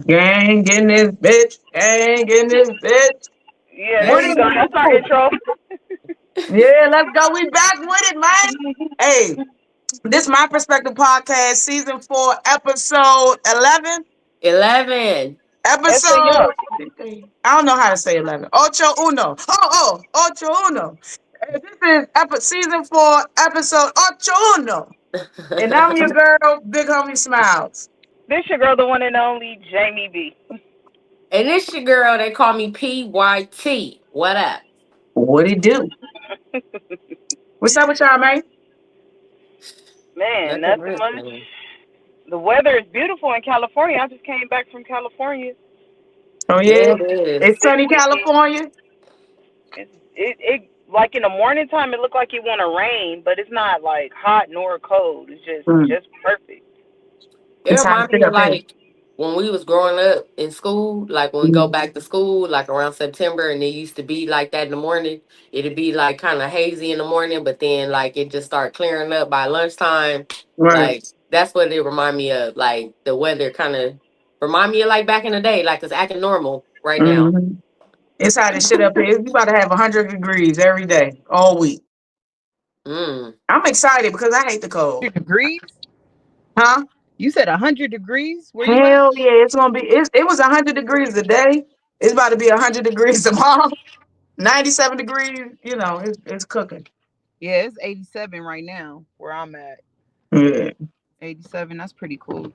Gang in this bitch. Gang in this bitch. Yeah, there What you is go. That's our intro. Yeah, let's go. We back with it, man. Hey, this My Perspective Podcast, season 4, episode 11. 11. Eso yo. Episode, I don't know how to say 11. Ocho uno. Ocho uno. This is season 4, episode Ocho uno. And I'm your girl, Big Homie Smiles. This your girl, the one and only Jamie B. And this your girl, they call me PYT. What up? What it do? What's up with y'all, man? Man, Nothing nothing real. much. The weather is beautiful in California. I just came back from California. Oh, yeah? Yeah, it It's is. This sunny weekend, California? it like in the morning time, it looked like it want to rain, but it's not like hot nor cold. It's Mm. just perfect. It It's hot as reminds shit me of up here. like when we was growing up in school, like when we go back to school, like around September, and it used to be like that in the morning. It'd be like kind of hazy in the morning, but then like it just start clearing up by lunchtime. Right. Like that's what it remind me of. Like the weather kind of remind me of like back in the day, like it's acting normal right now. Mm-hmm. It's hot as shit up here. You about to have 100 degrees every day, all week. Mm. I'm excited because I hate the cold. 100 degrees? Huh? You said 100 degrees? Where you at? Hell yeah, it's gonna be. It was 100 degrees today. It's about to be 100 degrees tomorrow. 97 degrees. It's cooking. Yeah, it's 87 right now where I'm at. Yeah. 87, that's pretty cool.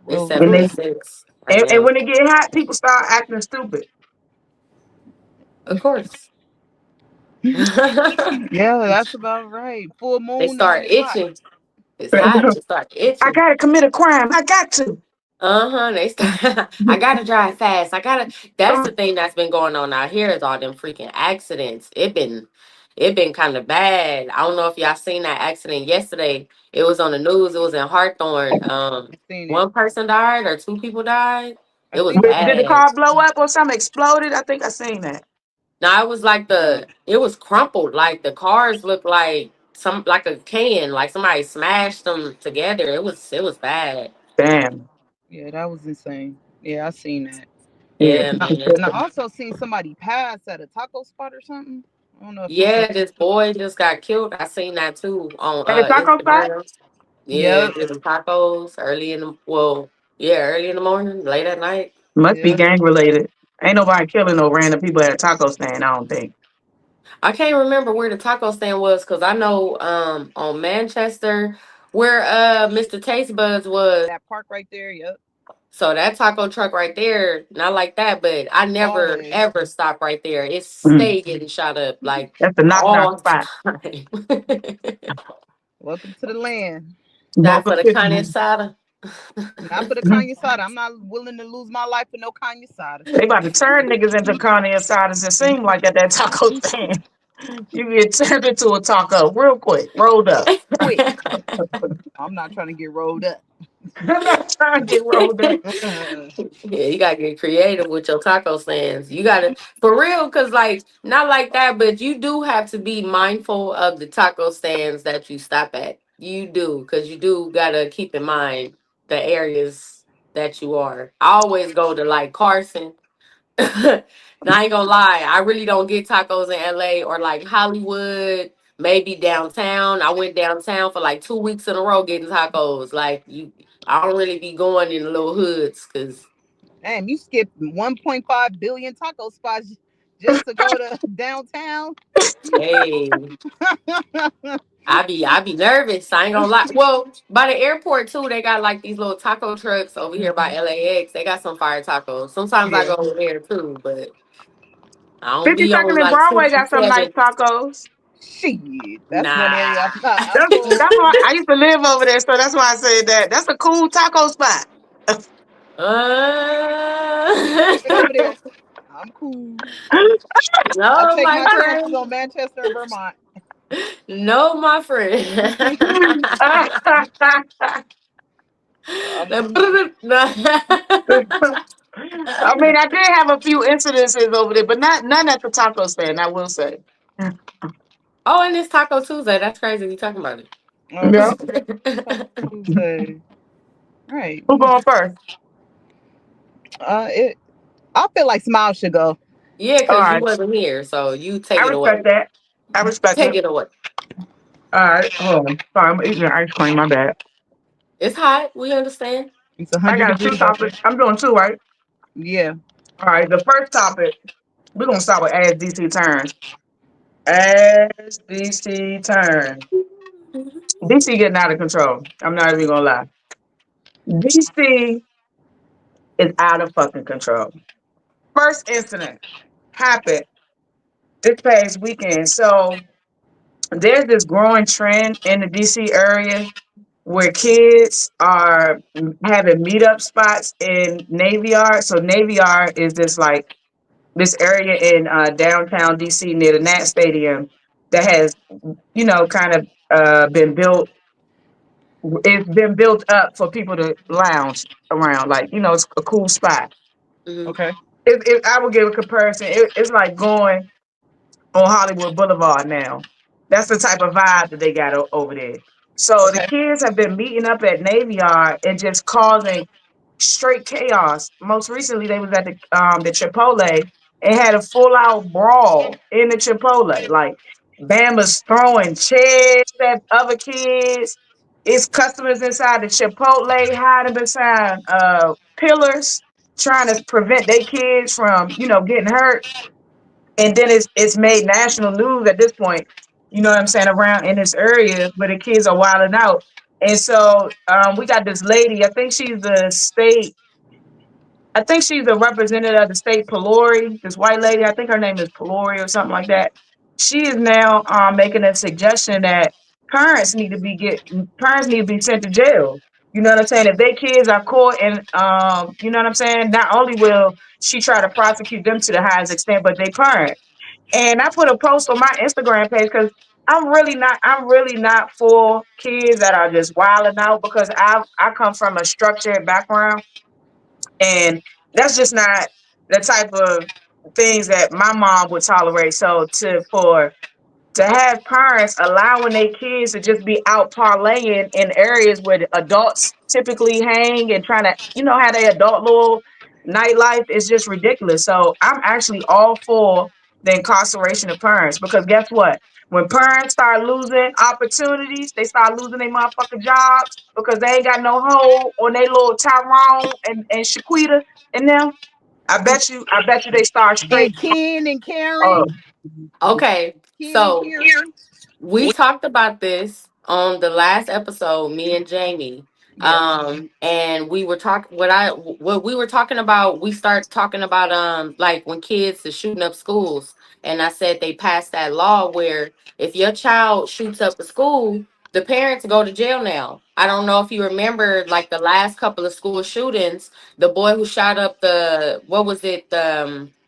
It's And they 76 right and now. when it get hot, people start acting stupid. Of course. Yeah, that's about right. Full They moon, it's start just hot. itching. It's hot. They start I itching. gotta commit a crime. I got to. They start. I gotta drive fast. I gotta. That's the thing that's been going on out here is all them freaking accidents. It been kind of bad. I don't know if y'all seen that accident yesterday. It was on the news. It was in Hawthorne. I seen it. One person died or two people died. I It was seen it. Did the bad. car blow up or something exploded? I think I seen that. Now it was like it was crumpled. Like the cars looked like a can. Like somebody smashed them together. It was bad. Damn. Yeah, that was insane. Yeah, I seen that. Yeah. Yeah, And I, man. and I also seen somebody pass at a taco spot or something. I don't know if you saw. Yeah, this boy just got killed. I seen that too on At the taco spot? Instagram. Yeah, Yep, getting tacos early in the morning, late at night. Must be yep. gang related. Ain't nobody killing no random people at a taco stand, I don't think. I can't remember where the taco stand was because I know on Manchester where Mr. Taste Buds was. That park right there, yep. So that taco truck right there, not like that, but I never Always. ever stop right there. It's Mm. stay getting shot up like That's the knock knock all spot. the time. Welcome to the land. Shot Welcome for the to Kanye Sada. Not for the Kanye Sada. I'm not willing to lose my life for no Kanye Sada. They about to turn niggas into carne asadas. It seem like at that taco stand. You get turned into a taco real quick, rolled up. Quick. I'm not trying to get rolled up. I'm not trying to get rolled up. Yeah, you gotta get creative with your taco stands. You gotta for real, cause like not like that, but you do have to be mindful of the taco stands that you stop at. You do, cause you do gotta keep in mind the areas that you are. I always go to like Carson. Now I ain't gonna lie, I really don't get tacos in LA or like Hollywood, maybe downtown. I went downtown for like 2 weeks in a row getting tacos. Like I don't really be going in the little hoods because Damn, you skipped 1.5 billion taco spots just to go to downtown. hey, I be nervous. I ain't gonna lie. Well, by the airport too, they got like these little taco trucks over here by LAX. They got some fire tacos. Sometimes I Yeah. go over there too, but I don't be 52nd on and like Broadway got some nice 67. tacos. Shit. That's one area Nah. I That's, told. that's why I used to live over there, so that's why I said that. That's a cool taco spot. Get over there. I'm cool. I No, take my my chances friend. on Manchester and Vermont. No, my friend. I'm cool. I mean, I did have a few incidences over there, but none at the taco stand, I will say. Oh, and it's Taco Tuesday. That's crazy. We talking about Oh, Yeah. Taco Tuesday. Right. Who going first? It. I feel like Smile should go. Yeah, All because you right. wasn't here, so you I take it away. respect that. I respect Take it. it away. All right. Hold on. Sorry, I'm eating ice cream. My bad. It's hot. We understand. It's a I hundred got two degrees out there. topics. I'm doing two, right? Yeah. All right. The first topic, we're going to start with as DC turns. As DC turns. DC getting out of control. I'm not even going to lie. DC is out of fucking control. First incident happened this past weekend. So there's this growing trend in the DC area where kids are having meetup spots in Navy Yard. So Navy Yard is this area in downtown DC near the Nat Stadium that has, kind of been built. It's been built up for people to lounge around. Like, it's a cool spot. Hmm. Okay. If I would give a comparison, it's like going on Hollywood Boulevard now. That's the type of vibe that they got over there. So the Okay. kids have been meeting up at Navy Yard and just causing straight chaos. Most recently, they was at the Chipotle and had a full out brawl in the Chipotle. Like Bama's throwing chairs at other kids. It's customers inside the Chipotle hiding behind pillars, trying to prevent their kids from, getting hurt. And then it's made national news at this point, you know what I'm saying, around in this area where the kids are wilding out. And so we got this lady, I think she's a representative of the state Pelori, this white lady, I think her name is Pelori or something like that. She is now making a suggestion that parents need to be sent to jail. You know what I'm saying? If their kids are caught and you know what I'm saying, not only will she try to prosecute them to the highest extent, but they parent. And I put a post on my Instagram page because I'm really not for kids that are just wilding out because I come from a structured background and that's just not the type of things that my mom would tolerate. So to have parents allowing their kids to just be out parlaying in areas where the adults typically hang and trying to, have their adult little nightlife is just ridiculous. So I'm actually all for the incarceration of parents because guess what? When parents start losing opportunities, they start losing their motherfucking jobs because they ain't got no hold on their little Tyrone and Shaquita and them. I bet you they start straight. And Ken and Uh, Karen. Okay, Ken and so Karen. we talked about this on the last episode, me and Jamie. Yeah. And we were talking what we were talking about, we start talking about like when kids are shooting up schools. And I said they passed that law where if your child shoots up a school, the parents go to jail now. I don't know if you remember like the last couple of school shootings, the boy who shot up the what was it,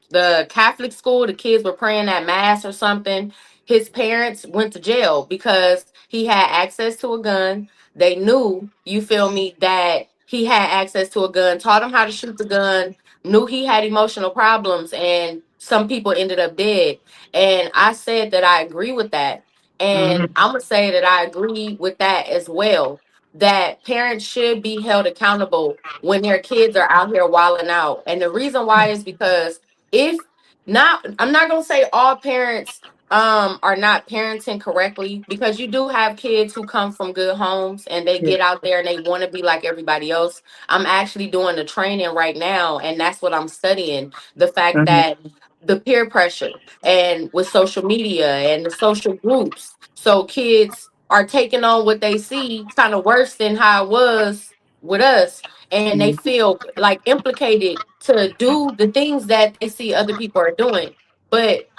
the Catholic school, the kids were praying at mass or something. His parents went to jail because he had access to a gun. They knew, you feel me, that he had access to a gun, taught him how to shoot the gun, knew he had emotional problems, and some people ended up dead. And I said that I agree with that. And mhm. I'm going to say that I agree with that as well. That parents should be held accountable when their kids are out here wilding out. And the reason why is because if not, I'm not going to say all parents are not parenting correctly because you do have kids who come from good homes and they Yeah. get out there and they want to be like everybody else. I'm actually doing the training right now and that's what I'm studying, the fact Mhm. that the peer pressure and with social media and the social groups, so kids are taking on what they see kind of worse than how it was with us, and they feel like implicated to do the things that they see other people are doing. But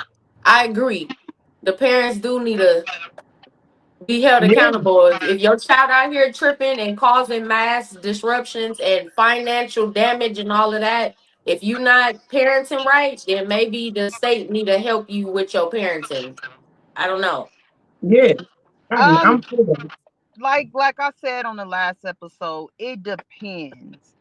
I agree. The parents do need to be held Yeah, accountable. If your child out here tripping and causing mass disruptions and financial damage and all of that, if you're not parenting right, then maybe the state need to help you with your parenting. I don't know. yeah. I'm Um, for that. like I said on the last episode, it depends.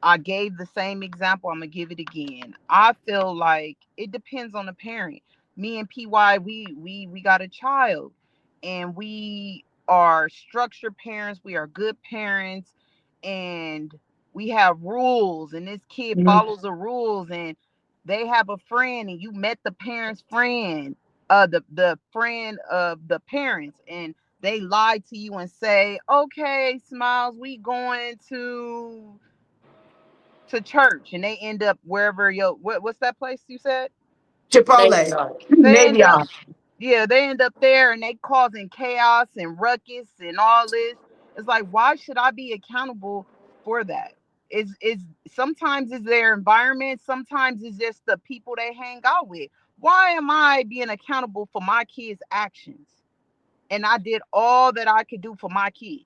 I gave the same example. I'm gonna give it again. I feel like it depends on the parent. Me and PY, we got a child, and we are structured parents. We are good parents, and we have rules, and this kid Mhm. follows the rules, and they have a friend, and you met the parents' friend, the friend of the parents, and they lie to you and say, "Okay, Smiles, we going to church," and they end up wherever what's that place you said? Maybe Chipotle, not. They maybe end up y'all. Yeah, they end up there and they causing chaos and ruckus and all this. It's like, why should I be accountable for that? Is Sometimes it's their environment, sometimes it's just the people they hang out with. Why am I being accountable for my kids' actions? And I did all that I could do for my kid.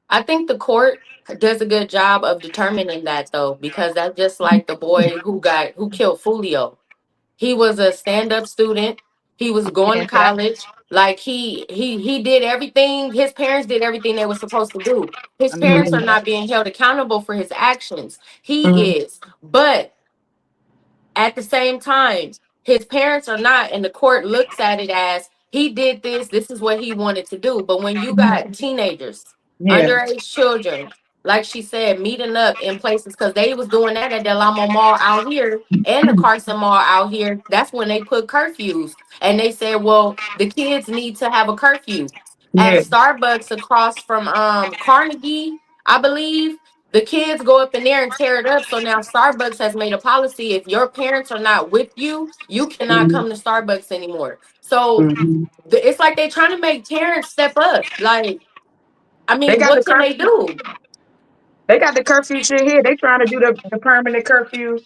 I think the court does a good job of determining that though, because that's just like the boy who killed Fulio. He was a stand-up student. He was going to Exactly. college. Like he did everything. His parents did everything they were supposed to do. His I mean, parents are Mhm. not exactly. being held accountable for his actions. Mhm. He is. But at the same time, his parents are not, and the court looks at it as he did this, this is what he wanted to do. But when you got teenagers, Yeah. underage children, like she said, meeting up in places because they was doing that at the Lamo Mall out here and the Carson Mall out here, that's when they put curfews. And they said, well, the kids need to have a curfew. At Yeah. Starbucks across from Carnegie, I believe, the kids go up in there and tear it up. So now Starbucks has made a policy: if your parents are not with you, you cannot Mhm. come to Starbucks anymore. So Mhm. it's like they're trying to make parents step up. Like, I They mean, got what the can they curfew. do? They got the curfew shit here. They trying to do the permanent curfew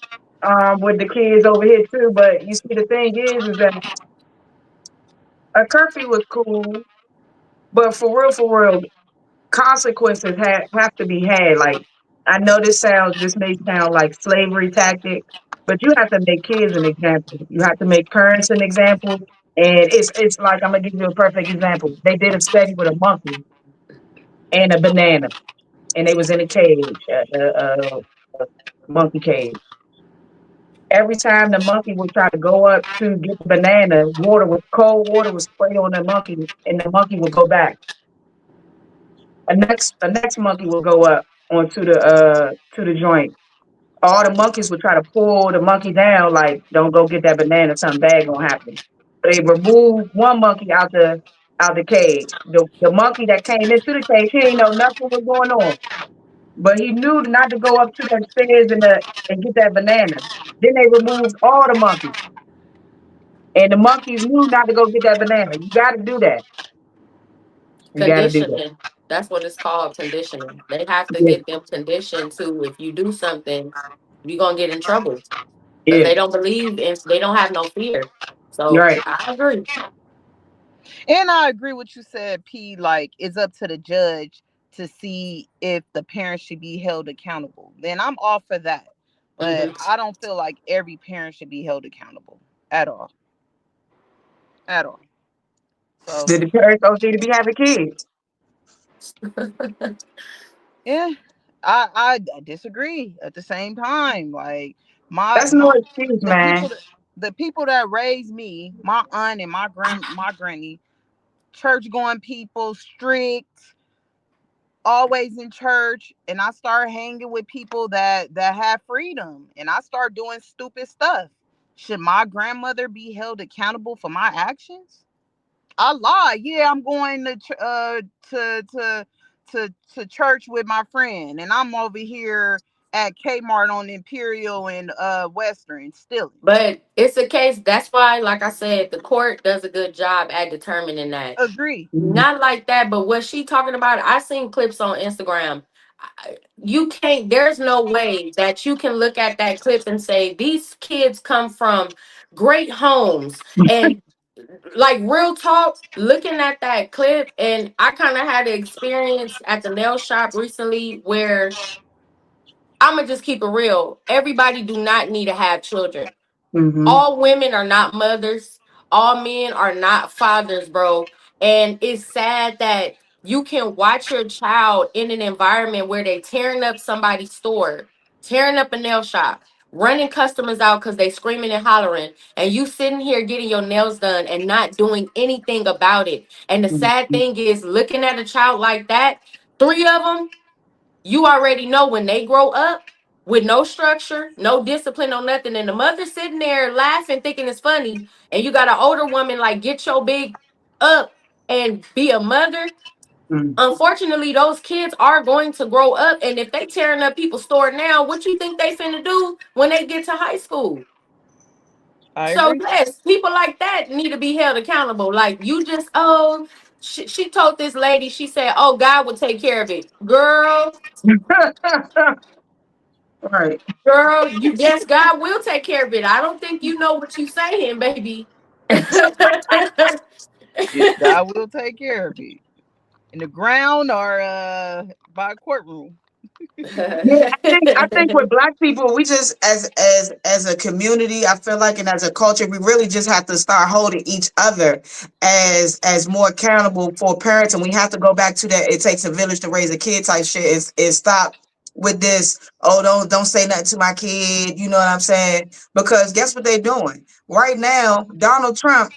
with the kids over here too. But you see, the thing is that a curfew was cool, but for real, consequences have to be had. Like I know this may sound like slavery tactic, but you have to make kids an example. You have to make parents an example. And it's like I'm gonna give you a perfect example. They did a study with a monkey and a banana, and they was in a cage, a monkey cage. Every time the monkey would try to go up to get the banana, cold water was sprayed on the monkey, and the monkey would go back. The next monkey will go up onto the joint. All the monkeys would try to pull the monkey down, like, don't go get that banana, something bad gonna happen. They removed one monkey out the cage. The monkey that came into the cage, he ain't know nothing was going on. But he knew not to go up to that stairs and get that banana. Then they removed all the monkeys. And the monkeys knew not to go get that banana. You gotta do that. You gotta do that. Conditioning. That's what it's called, conditioning. They have to Yeah, get them conditioned to, if you do something, you're gonna get in trouble because yeah. they don't believe in, they don't have no fear. You're So right. I agree. And I agree with you said, P. Like, it's up to the judge to see if the parents should be held accountable. Then I'm all for that. But Hmm. I don't feel like every parent should be held accountable at all. At all. So, Did the parents don't need to be having kids? yeah, I disagree at the same time. Like, my That's no my excuse, the people man. that the people that raised me, my aunt and my granny, church going people, strict, always in church, and I start hanging with people that have freedom, and I start doing stupid stuff. Should my grandmother be held accountable for my actions? I lie. Yeah, I'm going to church with my friend, and I'm over here at Kmart on Imperial and Western stealing. But it's a case. That's why, like I said, the court does a good job at determining that. Agree. Mhm. Not like that, but what she talking about, I seen clips on Instagram. You can't, there's no way that you can look at that clip and say these kids come from great homes. And like, real talk, looking at that clip, and I kind of had an experience at the nail shop recently where I'm gonna just keep it real. Everybody do not need to have children. Mhm. All women are not mothers. All men are not fathers, bro. And it's sad that you can watch your child in an environment where they tearing up somebody's store, tearing up a nail shop, running customers out because they screaming and hollering, and you sitting here getting your nails done and not doing anything about it. And the sad Mhm. thing is, looking at a child like that, three of them. you already know when they grow up with no structure, no discipline, no nothing, and the mother sitting there laughing, thinking it's funny, and you got an older woman like get your big up and be a mother. Mm. Unfortunately, those kids are going to grow up, and if they tearing up people's store now, what you think they finna do when they get to high school? I So agree. yes, people like that need to be held accountable. Like you just, oh, she told this lady, she said, oh, God will take care of it. Right. Girl, you yes, God will take care of it. I don't think you know what you saying, baby. Yeah, God will take care of it. In the ground or by a courtroom. Yeah, I think with black people, we just as a community, I feel like, and as a culture, we really just have to start holding each other as more accountable for parents, and we have to go back to that. It takes a village to raise a kid type shit, and stop with this. Oh, don't say nothing to my kid. You know what I'm saying? Because guess what they're doing right now? Donald Trump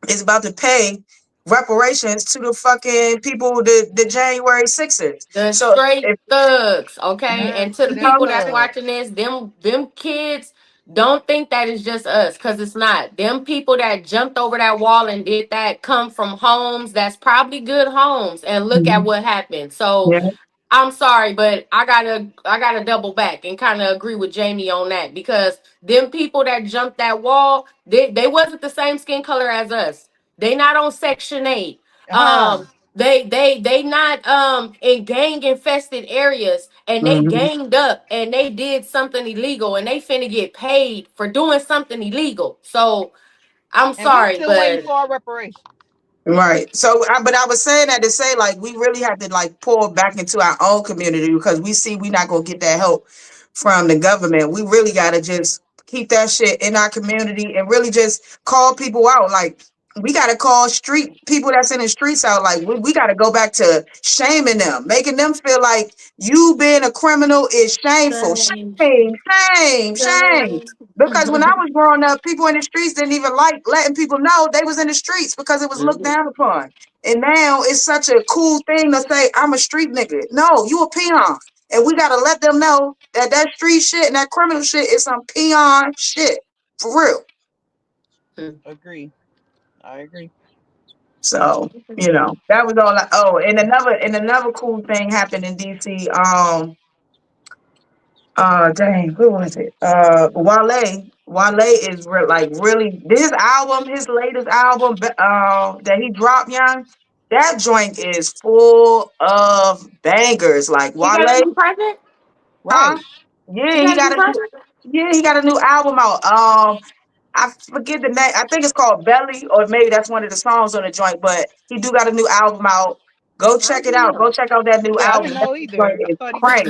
is about to pay reparations to the fucking people, the January Sixers. The So straight if thugs, okay? Not And to the the people Congress that's thug. watching this, them kids don't think that it's just us, because it's not. Them people that jumped over that wall and did that come from homes that's probably good homes. And look at Mhm. what happened. So Yeah. I'm sorry, but I gotta double back and kind of agree with Jamie on that, because them people that jumped that wall, they wasn't the same skin color as us. They not on Section 8. Huh. They not in gang infested areas, and they Mhm. ganged up and they did something illegal and they finna get paid for doing something illegal. So I'm And we sorry, still waiting but for our reparations. Right. So, but I was saying that to say, like, we really have to like pour back into our own community, because we see we're not gonna get that help from the government. We really gotta just keep that shit in our community and really just call people out. Like, we gotta call street people that's in the streets out. Like, we gotta go back to shaming them, making them feel like you being a criminal is shameful. shame, Shame, shame, shame. shame. Because when I was growing up, people in the streets didn't even like letting people know they was in the streets because it was looked Mhm. down upon. And now it's such a cool thing to say, I'm a street nigga. No, you a peon. And we got to let them know that that street shit and that criminal shit is some peon shit. For real. Agree. I agree. So, that was all and another cool thing happened in DC. Dang, who was it? Wale is like really his album, his latest album, that he dropped, young. That joint is full of bangers. Like He got a Wale, new project. huh? Right. He Yeah, got a new project. he got a new album out. I forget the name. I think it's called Belly, or maybe that's one of the songs on the joint. But he do got a new album out. Go I check it don't out. Go know. check out that new Yeah, I didn't album. That know joint either. I is thought he just crank.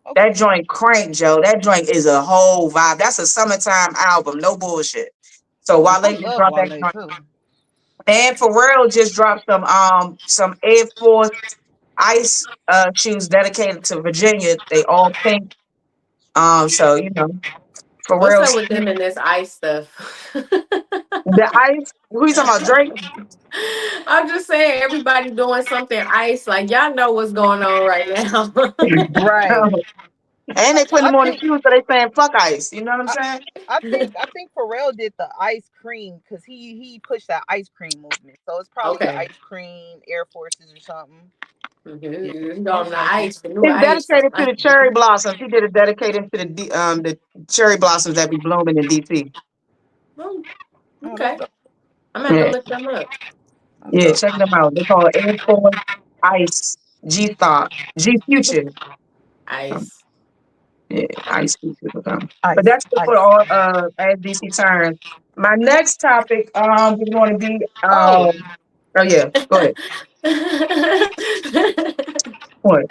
okay. That joint crank, Joe. That joint is a whole vibe. That's a summertime album, no bullshit. So And I Wale just love dropped that Wale joint, too. and Pharrell just dropped some Air Force Ice shoes dedicated to Virginia. They all pink. So What's Pharrell up with them and this ice stuff? the ice. Who you talking about? Drake? I'm just saying, everybody doing something ice. Like y'all know what's going on right now. Right. And they putting I them on the think shoes, so they saying fuck ice. You know what I'm I, saying? I think Pharrell did the ice cream because he pushed that ice cream movement. So it's probably the Okay. ice cream Air Forces or something. Yeah, Mm-hmm. On most the likely. ice, the new It's ice. dedicated to the cherry blossoms. He did it dedicated to the cherry blossoms that be blooming in DC. Oh, Oh, that's okay. dope. I'm gonna have to Yeah, look them up. That's yeah, dope. check them out. They call it Air Force Ice G Star G Future. Um, Ice. yeah, Ice Future. But Ice, that's it for ice. all as DC turns. My next topic is going to be Oh, oh yeah, go ahead. What?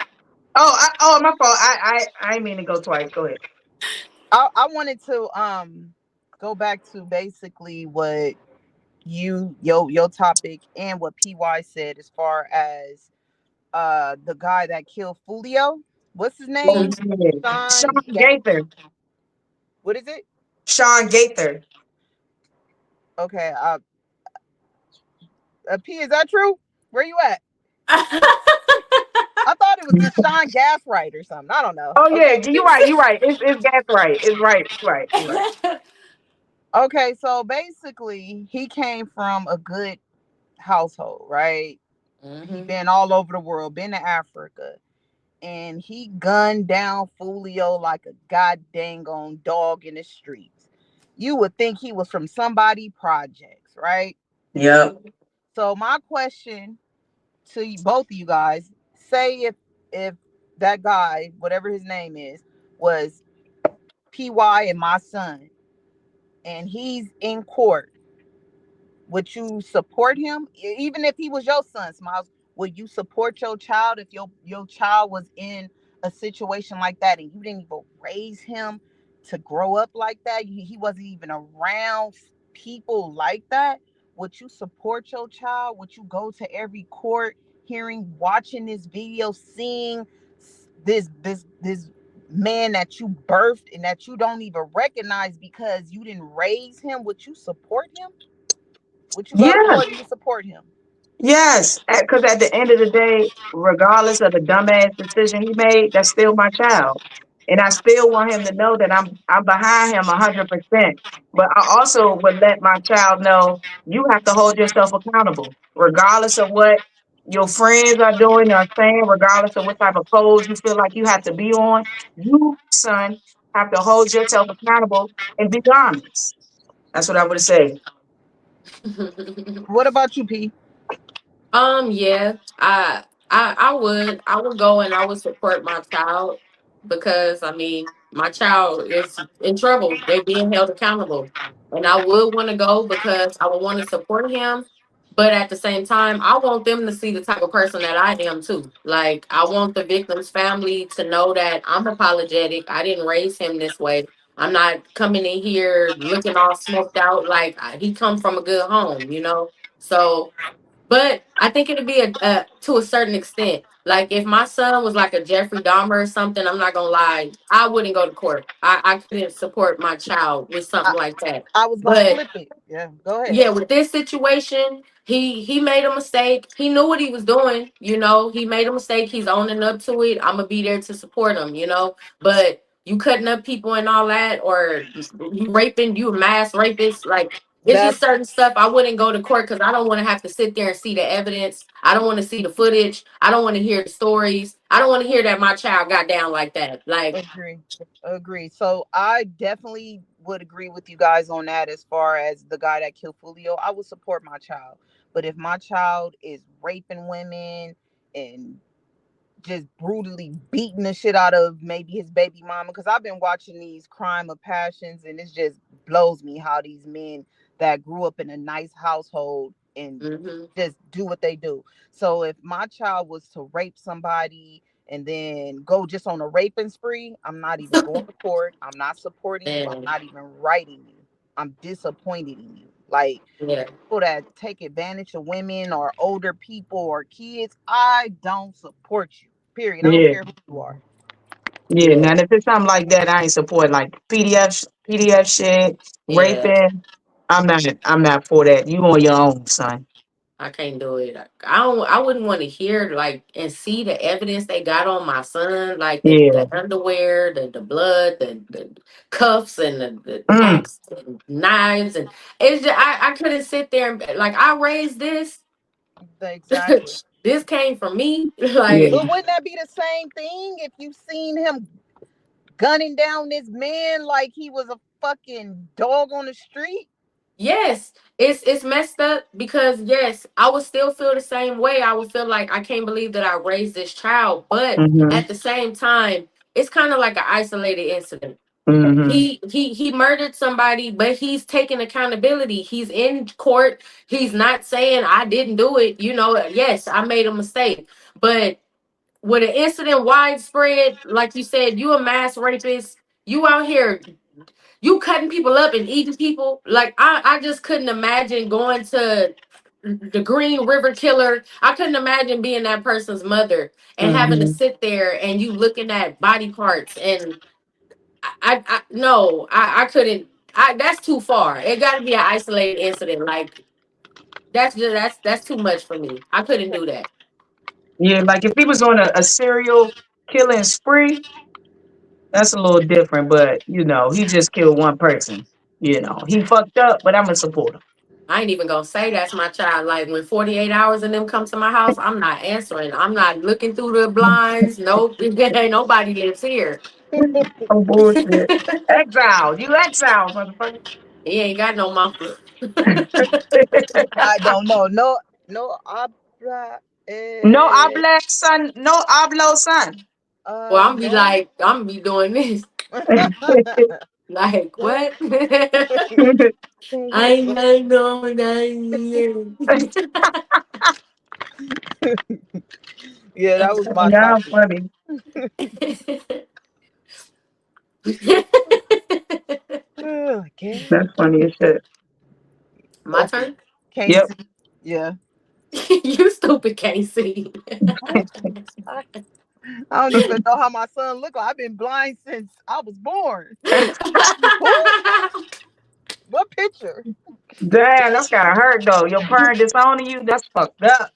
My fault. I didn't mean to go twice. Go ahead. I wanted to go back to basically what your topic and what PY said as far as the guy that killed Fulio. What's his Oh name? yeah, Sean Sean Gaither. what is it? Sean Gaither. Okay, P, is that true? Where you at? I thought it was Deshaun Gasright or something. I don't know. Oh yeah, Okay. you're right. You're right. It's that's right. It's right. Right. Right. Okay, so basically he came from a good household, right? He Hmm. been all over the world, been to Africa, and he gunned down Fulio like a goddamn on dog in the streets. You would think he was from somebody projects, right? Yep. So my question to you, both of you guys, say if that guy, whatever his name is, was PY and my son, and he's in court, would you support him? Even if he was your son, Smiles, would you support your child if your child was in a situation like that and you didn't even raise him to grow up like that? He wasn't even around people like that. Would you support your child? Would you go to every court hearing, watching this video, seeing this man that you birthed and that you don't even recognize because you didn't raise him? Would you support him? Would you go to Yeah. court and you support him? Yes. Because at the end of the day, regardless of the dumbass decision he made, that's still my child, and I still want him to know that I'm behind him 100%. But I also would let my child know you have to hold yourself accountable, regardless of what your friends are doing or saying, regardless of what type of pose you feel like you have to be on. You, son, have to hold yourself accountable and be honest. That's what I would say. What about you, P? Yeah, I would go and I would support my child because I mean my child is in trouble. They being held accountable, and I would want to go because I would want to support him. But at the same time, I want them to see the type of person that I am too. Like I want the victim's family to know that I'm apologetic. I didn't raise him this way. I'm not coming in here looking all smoked out. Like he come from a good home, you know. So but I think it'd be a to a certain extent. Like if my son was like a Jeffrey Dahmer or something, I'm not gonna lie, I wouldn't go to court. I couldn't support my child with I, something like that. I was gonna But flip it. Yeah, go ahead. yeah, with this situation, he made a mistake. He knew what he was doing. You know, he made a mistake. He's owning up to it. I'm gonna be there to support him. You know, but you cutting up people and all that, or you raping, you a mass rapist. Like it's just That's certain stuff. I wouldn't go to court because I don't want to have to sit there and see the evidence. I don't want to see the footage. I don't want to hear the stories. I don't want to hear that my child got down like that. Like, agree. Agree. So I definitely would agree with you guys on that as far as the guy that killed Fulio. I would support my child. But if my child is raping women and just brutally beating the shit out of maybe his baby mama, because I've been watching these crime of passions and it just blows me how these men that grew up in a nice household and mm-hmm, just do what they do. So if my child was to rape somebody and then go just on a raping spree, I'm not even going to court, I'm not supporting you, I'm and not even writing you, I'm disappointed in you. Like yeah, people that take advantage of women or older people or kids, I don't support you. Period. I don't Yeah. care who you are. Yeah. yeah, Now, if it's something like that, I ain't support like PDF shit, yeah. raping. I'm not for that. You on your own, son. I can't do it. I don't. I wouldn't want to hear like and see the evidence they got on my son, like Yeah. the underwear, the blood, the cuffs, and the Mm. axe and knives, and it's just I couldn't sit there and like I raised this. Exactly. This came from me. Yeah. Like But wouldn't that be the same thing if you seen him gunning down this man like he was a fucking dog on the street? yes, it's messed up because yes, I would still feel the same way. I would feel like I can't believe that I raised this child, but Mhm. at the same time, it's kind of like an isolated incident. Mhm. He murdered somebody, but he's taking accountability. He's in court. He's not saying I didn't do it. You know, yes, I made a mistake. But with an incident widespread, like you said, you a mass rapist. You out here, you cutting people up and eating people. Like I just couldn't imagine going to the Green River Killer. I couldn't imagine being that person's mother and having to Mhm. sit there and you looking at body parts and I no, I couldn't. That's too far. It got to be an isolated incident. Like that's just that's too much for me. I couldn't do that. Yeah, like if he was on a serial killing spree, that's a little different. But he just killed one person. He fucked up, but I'm a supporter. I ain't even gonna say that's my child. Like when 48 hours and them come to my house, I'm not answering. I'm not looking through the blinds. Nope, ain't nobody lives here. Oh bullshit. Exiled. You exiled, motherfucker. He ain't got no muffler. I don't know. No, no habla. No habla son. No hablo son. Well, I'm be No. like, I'm be doing this. Like what? I ain't got no idea. Yeah, that was my Y'all topic. funny. Okay. That's funny as shit. My Okay. turn. Yep. Casey. Yeah. You stupid Casey. I, I don't even know how my son look like. I've been blind since I was born. Who? What picture? Damn, that's gotta hurt though. Your parent disowning you, that's fucked up.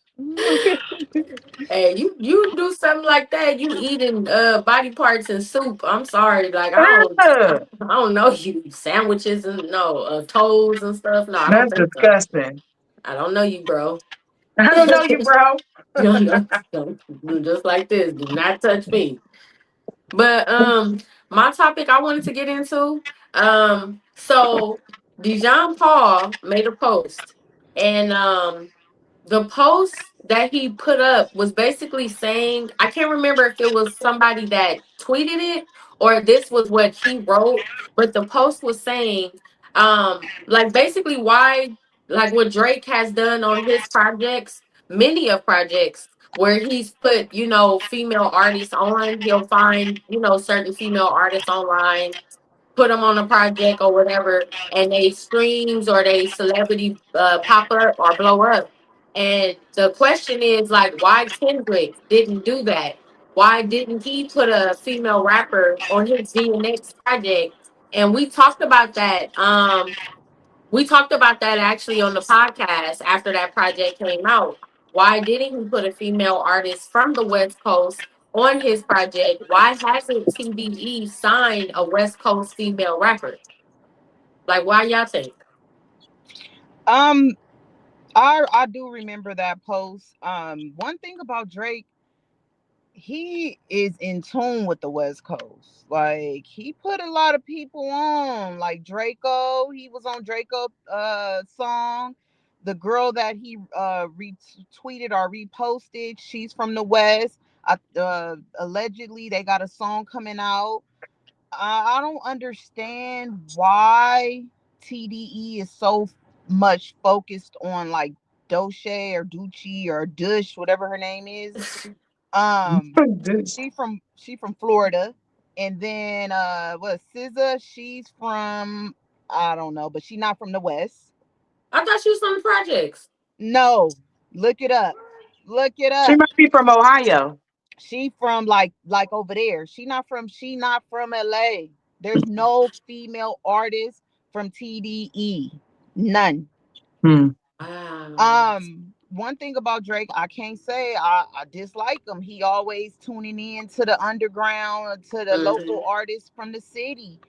Hey, you do something like that, you eating body parts and soup. I'm sorry, like I Ugh, don't know you sandwiches and no toes and stuff. No, I don't that's think so. disgusting. I don't know you, bro. I don't know you, bro. Don't just like this. Do not touch me. But my topic I wanted to get into, so Dijon Paul made a post, and the post that he put up was basically saying, I can't remember if it was somebody that tweeted it or this was what he wrote, but the post was saying, like basically why, like what Drake has done on his projects, many of projects where he's put, female artists on, he'll find, certain female artists online, put them on a project or whatever, and they streams or they celebrity pop up or blow up. And the question is like, why Kendrick didn't do that? Why didn't he put a female rapper on his DNX project? And we talked about that actually on the podcast after that project came out. Why didn't he put a female artist from the West Coast on his project? Why hasn't TDE signed a West Coast female rapper? Like, why y'all think? Um, I do remember that post. One thing about Drake, he is in tune with the West Coast. Like he put a lot of people on, like Draco. He was on Draco song. The girl that he retweeted or reposted, she's from the West. Allegedly, they got a song coming out. I don't understand why TDE is so much focused on like Doche or Ducci or Dush, whatever her name is. Um, This- she from Florida, and then what SZA? She's from, I don't know, but she's not from the West. I thought she was on the projects. No, look it up. Look it she up. might be from Ohio. She from like over there. She not from LA. There's no female artist from TDE. None. Hmm. Wow. One thing about Drake, I can't say I dislike him. He always tuning in to the underground, to the Hmm. local artists from the city.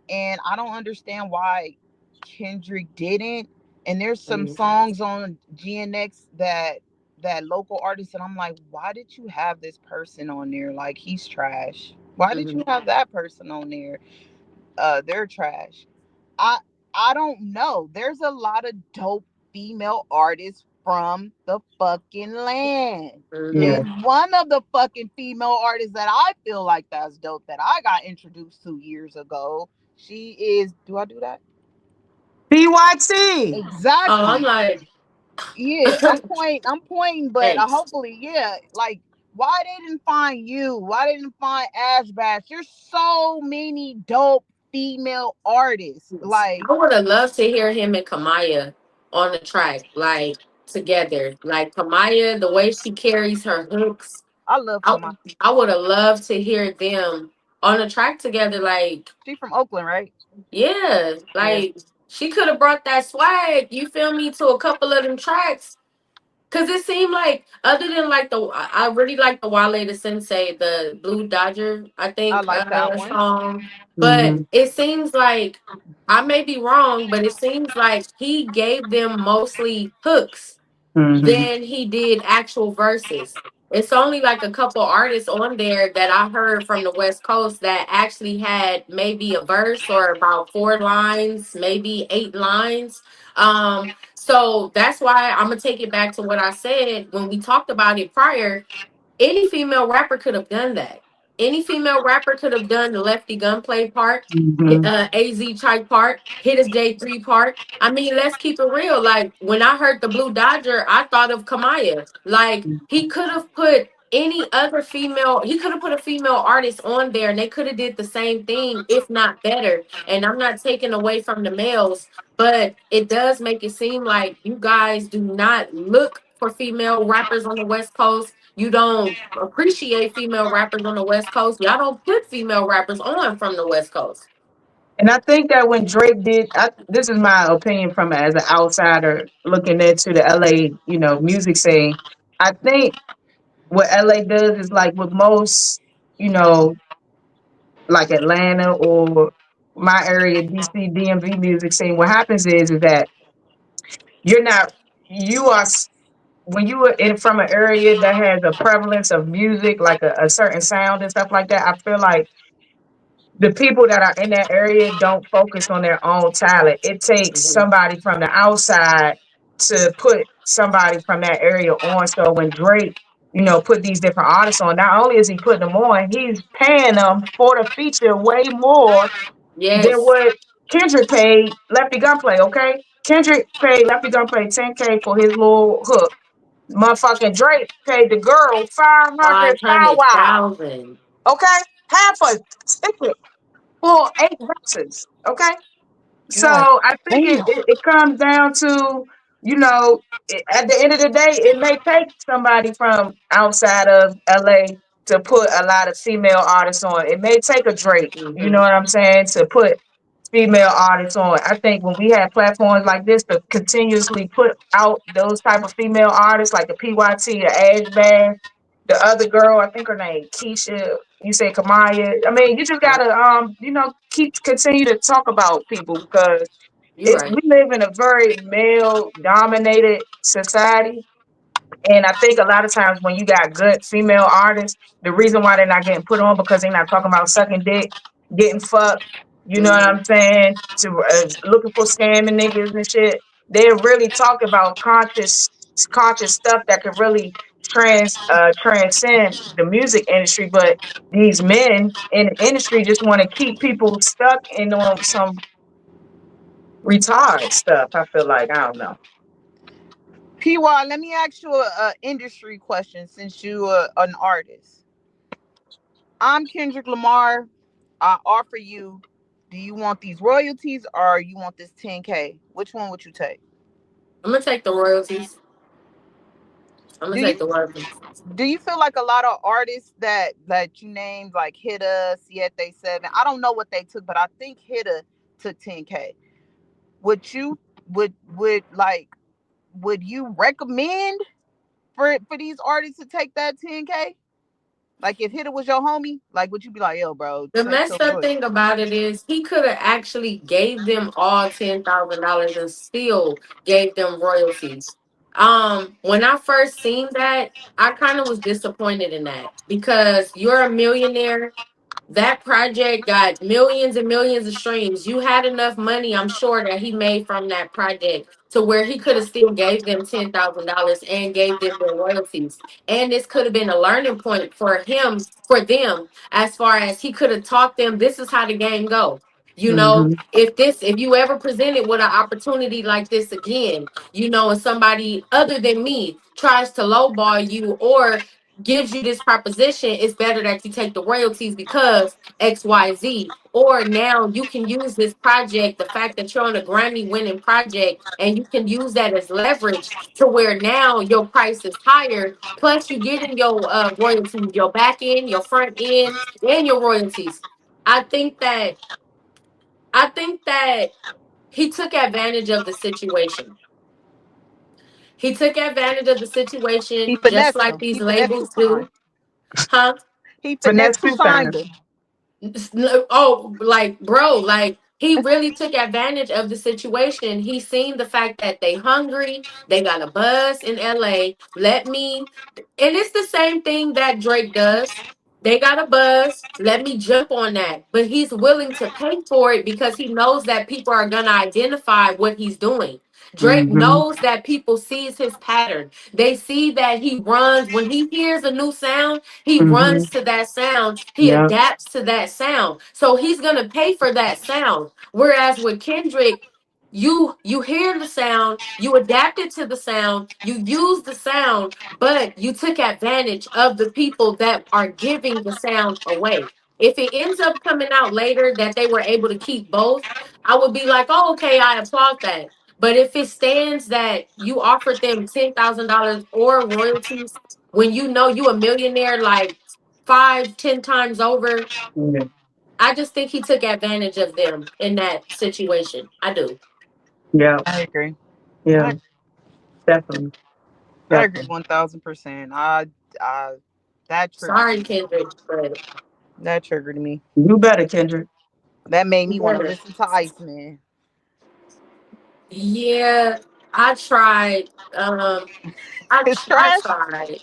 And I don't understand why Kendrick didn't. And there's some Hmm. songs on GNX that local artists, and I'm like, why did you have this person on there? Like he's trash. Why did Hmm. you have that person on there? They're trash. I I don't know. There's a lot of dope female artists from the fucking land. Yeah. Hmm. And one of the fucking female artists that I feel like that's dope that I got introduced to years ago, she is, do I do that? PYT. Oh, I'm Exactly. like, Yeah, I'm pointing, but thanks. hopefully, yeah. Like, why they didn't find you? Why they didn't find Ash Bash? There's so many dope female artists. Like, I would have loved to hear him and Kamaya on the track, like together. Like Kamaya, the way she carries her hooks, I love I, Kamai. I would have loved to hear them on the track together. Like, She from Oakland, right? yeah, Yeah. like she could have brought that swag, you feel me, to a couple of them tracks. Cause it seemed like other than like I really like the Wale the Sensei, the Blue Dodger, I I think like that one. song. But Mm-hmm. it seems like I may be wrong, but it seems like he gave them mostly hooks Mm-hmm. than he did actual verses. It's only like a couple artists on there that I heard from the West Coast that actually had maybe a verse or about 4 lines, maybe 8 lines. So that's why I'm gonna take it back to what I said when we talked about it prior. Any female rapper could have done that. Any female rapper could have done the Lefty Gunplay part, Mm-hmm. AZ Chike part, Hit His J3 part. I mean, let's keep it real. Like when I heard the Blue Dodger, I thought of Kamaya. Like he could have put any other female, he could have put a female artist on there and they could have did the same thing, if not better. And I'm not taking away from the males, but it does make it seem like you guys do not look for female rappers on the West Coast. You don't appreciate female rappers on the West Coast. Y'all don't put female rappers on from the West Coast. And I think that when Drake did, this is my opinion from as an outsider looking into the LA, music scene. I think what LA does is like with most, you know, like Atlanta or my area, DC, DMV music scene. What happens is that you're not, you are when you are in from an area that has a prevalence of music, like a certain sound and stuff like that. I feel like the people that are in that area don't focus on their own talent. It takes Mhm. somebody from the outside to put somebody from that area on. So when Drake, put these different artists on, not only is he putting them on, he's paying them for the feature way more than Yes, what Kendrick paid Lefty Gunplay, okay? Kendrick paid Lefty Gunplay 10K for his little hook. Motherfucking Drake paid the girl 500 five Bow hundred Wow, thousand. okay? Half a ticket for 8 verses. Okay. You're So like, I think it, damn. it, it comes down to, at the end of the day, it may take somebody from outside of LA to put a lot of female artists on. It may take a Drake, you know Hmm. what I'm saying, to put female artists on. I think when we have platforms like this to continuously put out those type of female artists like the PYT, the Ash Band, the other girl, I think her name Keisha, you say Kamaya. I mean, you just Yep, gotta keep continue to talk about people because you're right. we live in a very male dominated society, and I think a lot of times when you got good female artists, the reason why they're not getting put on because they're not talking about sucking dick, getting fucked. You know what Hmm. I'm saying? To looking for scamming niggas and shit. They're really talking about conscious stuff that could really transcend the music industry. But these men in the industry just want to keep people stuck in on some retard stuff. I feel like I don't know. PY, let me ask you a industry question since you are an artist. I'm Kendrick Lamar. I offer you, do you want these royalties or you want this 10K? Which one would you take? I'm gonna take the royalties. I'm gonna Do take you the royalties. do you feel like a lot of artists that you named like Hitta, Siete Seven? I don't know what they took, but I think Hitta took 10K. Would you would you recommend for these artists to take that 10K? Like if Hitta was your homie, like would you be like, yo, bro, The take those messed up royalties? thing about it is he could have actually gave them all $10,000 and still gave them royalties. When I first seen that, I kind of was disappointed in that because you're a millionaire. That project got millions and millions of streams. You had enough money, I'm sure, that he made from that project to where he could have still gave them $10,000 and gave them their royalties. And this could have been a learning point for him, for them, as far as he could have taught them this is how the game go. You know, Hmm. if you ever presented with an opportunity like this again, and somebody other than me tries to lowball you or gives you this proposition, it's better that you take the royalties because XYZ. Or now you can use this project, the fact that you're on a Grammy winning project, and you can use that as leverage to where now your price is higher. Plus, you getting your royalties, your back end, your front end, and your royalties. I think that I think that he took advantage of the situation. He took advantage of the He situation, just finessed like him. these He finessed labels Tupac. do, huh? He Finesse finessed too Topanga. fast. Oh, like, bro, like he really took advantage of the situation. He seen the fact that they hungry, they got a buzz in LA. Let me, and it's the same thing that Drake does. They got a buzz. Let me jump on that. But he's willing to pay for it because he knows that people are gonna identify what he's doing. Drake Mm-hmm. knows that people sees his pattern. They see that he runs when he hears a new sound. He Mm-hmm. runs to that sound. He Yep. adapts to that sound. So he's gonna pay for that sound. Whereas with Kendrick, you hear the sound, you adapted to the sound, you use the sound, but you took advantage of the people that are giving the sound away. If it ends up coming out later that they were able to keep both, I would be like, oh, okay, I applaud that. But if it stands that you offered them $10,000 or royalties when you know you a millionaire like 5, 10 times over, Yeah. I just think he took advantage of them in that situation. I do. Yeah. I agree. Yeah. I, Definitely. I agree Definitely. 1000%. I that triggered Sorry, me. Kendrick, but That triggered me. You better, Kendrick. That made you me want to better. listen to Iceman. Yeah, I tried. It's I trash. tried.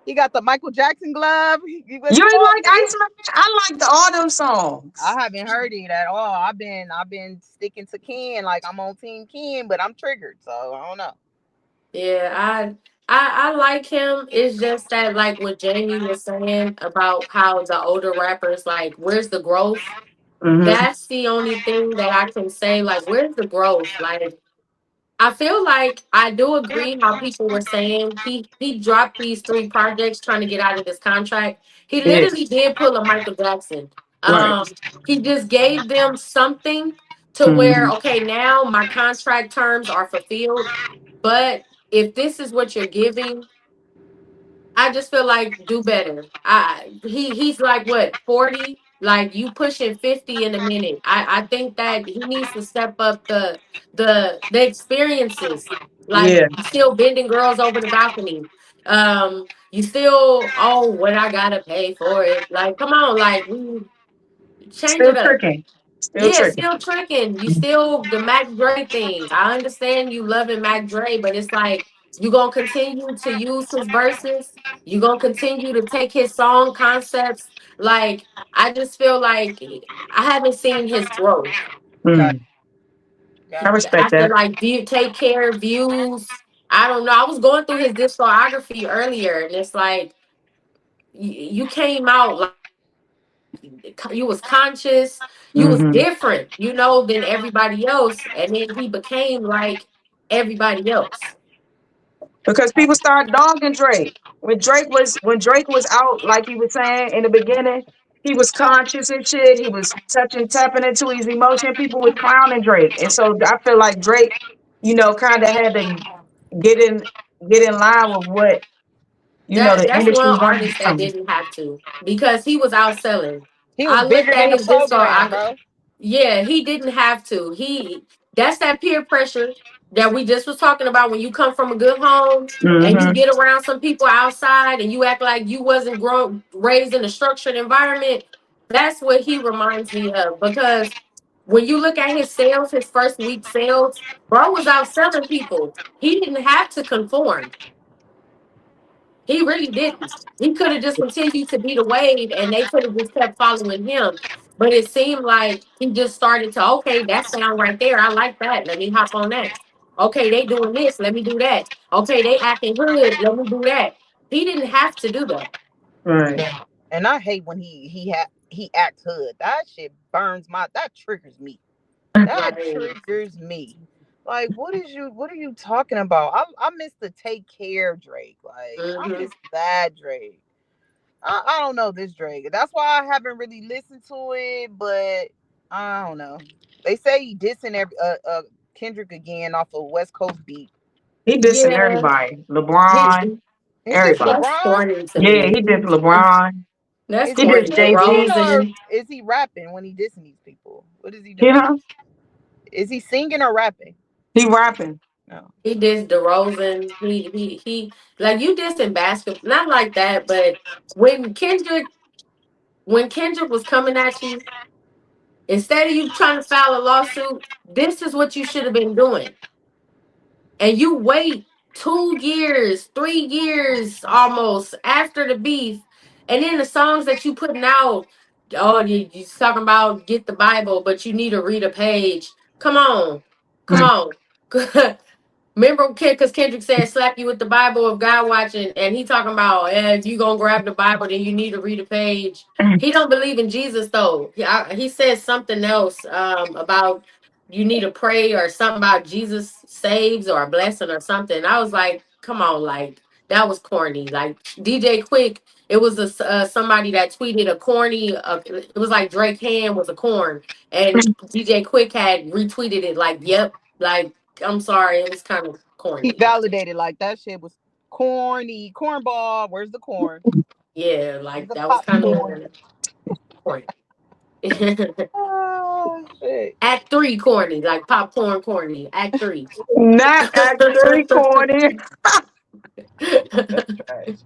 He got the Michael Jackson glove. Was You he ain't bald like again? Iceman? I like all them songs. I haven't heard it at all. I've been sticking to Ken, like I'm on Team Ken, but I'm triggered, so I don't know. Yeah, I like him. It's just that like what Jamie was saying about how the older rappers like, where's the growth? Mm-hmm. That's the only thing that I can say. Like, where's the growth? Like, I feel like I do agree how people were saying he dropped these 3 projects trying to get out of this contract. He Yeah. literally did pull a Michael Jackson. Right. He just gave them something to where Mm-hmm. okay, now my contract terms are fulfilled. But if this is what you're giving, I just feel like do better. He's like what 40, like you pushing 50 in a minute. I think that he needs to step up the experiences. Like Yeah. you still bending girls over the balcony. You still oh what I gotta pay for it. Like come on, like we change Still it up. tricking. Still Yeah, tricking. still tricking. You still the Mac Dre thing. I understand you loving Mac Dre, but it's like you gonna continue to use his verses. You gonna continue to take his song concepts. Like I just feel like I haven't seen his growth. Got Mm. I got respect After that. like view, take care, views. I don't know. I was going through his discography earlier, and it's like you came out like you was conscious, you was Mm-hmm. different, than everybody else, and then he became like everybody else. Because people start dogging Drake. When Drake was out, like he was saying in the beginning, he was conscious and shit. He was tapping into his emotion. People was clowning Drake, and so I feel like Drake, kind of had to get in get in line with what the That's industry one wanted artist that from him. didn't have to because he was outselling. He was I looked bigger at than the his disco. program, bro. Yeah, he didn't have to. That's that peer pressure that we just was talking about when you come from a good home and you Mm-hmm. get around some people outside and you act like you wasn't grown raised in a structured environment. That's what he reminds me of because when you look at his sales, his first week sales, bro was outselling people. He didn't have to conform. He really didn't. He could have just continued to be the wave and they could have just kept following him. But it seemed like he just started to, okay, that sound right there. I like that. Let me hop on that. Okay, they doing this. Let me do that. Okay, they acting hood. Let me do that. He didn't have to do that. Right. Yeah. And I hate when he acts hood. That shit burns my that triggers me. That Right. triggers me. Like, what are you talking about? I miss the take care Drake. Like, I Hmm. miss that Drake. I don't know this Drake. That's why I haven't really listened to it, but I don't know. They say he dissing Kendrick again off of West Coast beat. He dissing Yeah. everybody. He, LeBron, He dissed everybody. that's LeBron. corny to Yeah, me. he dissed LeBron. That's Is He he dissed corny. Jay singing Z. or DeRozan. is he rapping when he dissing these people? What is he doing? Yeah, Is he singing or rapping? he rapping. No. He dissed DeRozan. He like you dissed in basketball, not like that, but when Kendrick when Kendrick was coming at you, instead of you trying to file a lawsuit, this is what you should have been doing. And you wait 2 years, 3 years almost after the beef, and then the songs that you putting out, oh, you talking about get the Bible, but you need to read a page. Come on, come Mm. on. Remember, because Kendrick said, "Slap you with the Bible of God watching," and he talking about, if you gonna grab the Bible, then you need to read a page. He don't believe in Jesus though. He said something else about you need to pray or something about Jesus saves or a blessing or something. I was like, come on, like that was corny. Like DJ Quick, it was somebody that tweeted a corny. It was like Drake hand was a corn, and DJ Quick had retweeted it like, "Yep, like." I'm sorry, it was kind of He corny. Like, validated like that shit was corny. Cornball. Where's the corn? yeah, Where's like the that was kind popcorn? of corny. Oh shit. Act three corny, like popcorn corny. Act three. Not actually corny. That's trash.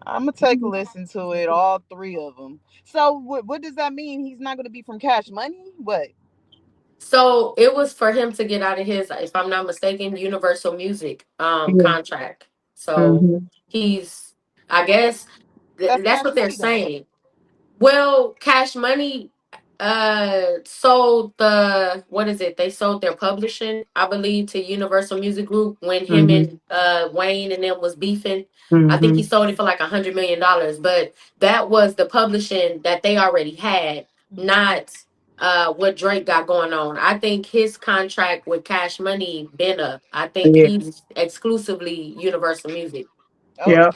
I'm gonna take a listen to it, all three of them. So what does that mean? He's not gonna be from Cash Money? What? So it was for him to get out of his, if I'm not mistaken, Universal Music Yeah. contract. So Hmm. he's, I guess, That's that's Cash what they're Money though. saying. Well, Cash Money sold the what is it? They sold their publishing, I believe, to Universal Music Group when him Hmm. and Wayne and them was beefing. I think he Hmm. sold it for like $100 million, but that was the publishing that they already had, not what Drake got going on. I think his contract with Cash Money been up. I think Yeah. he's exclusively Universal Music. Oh, Yeah.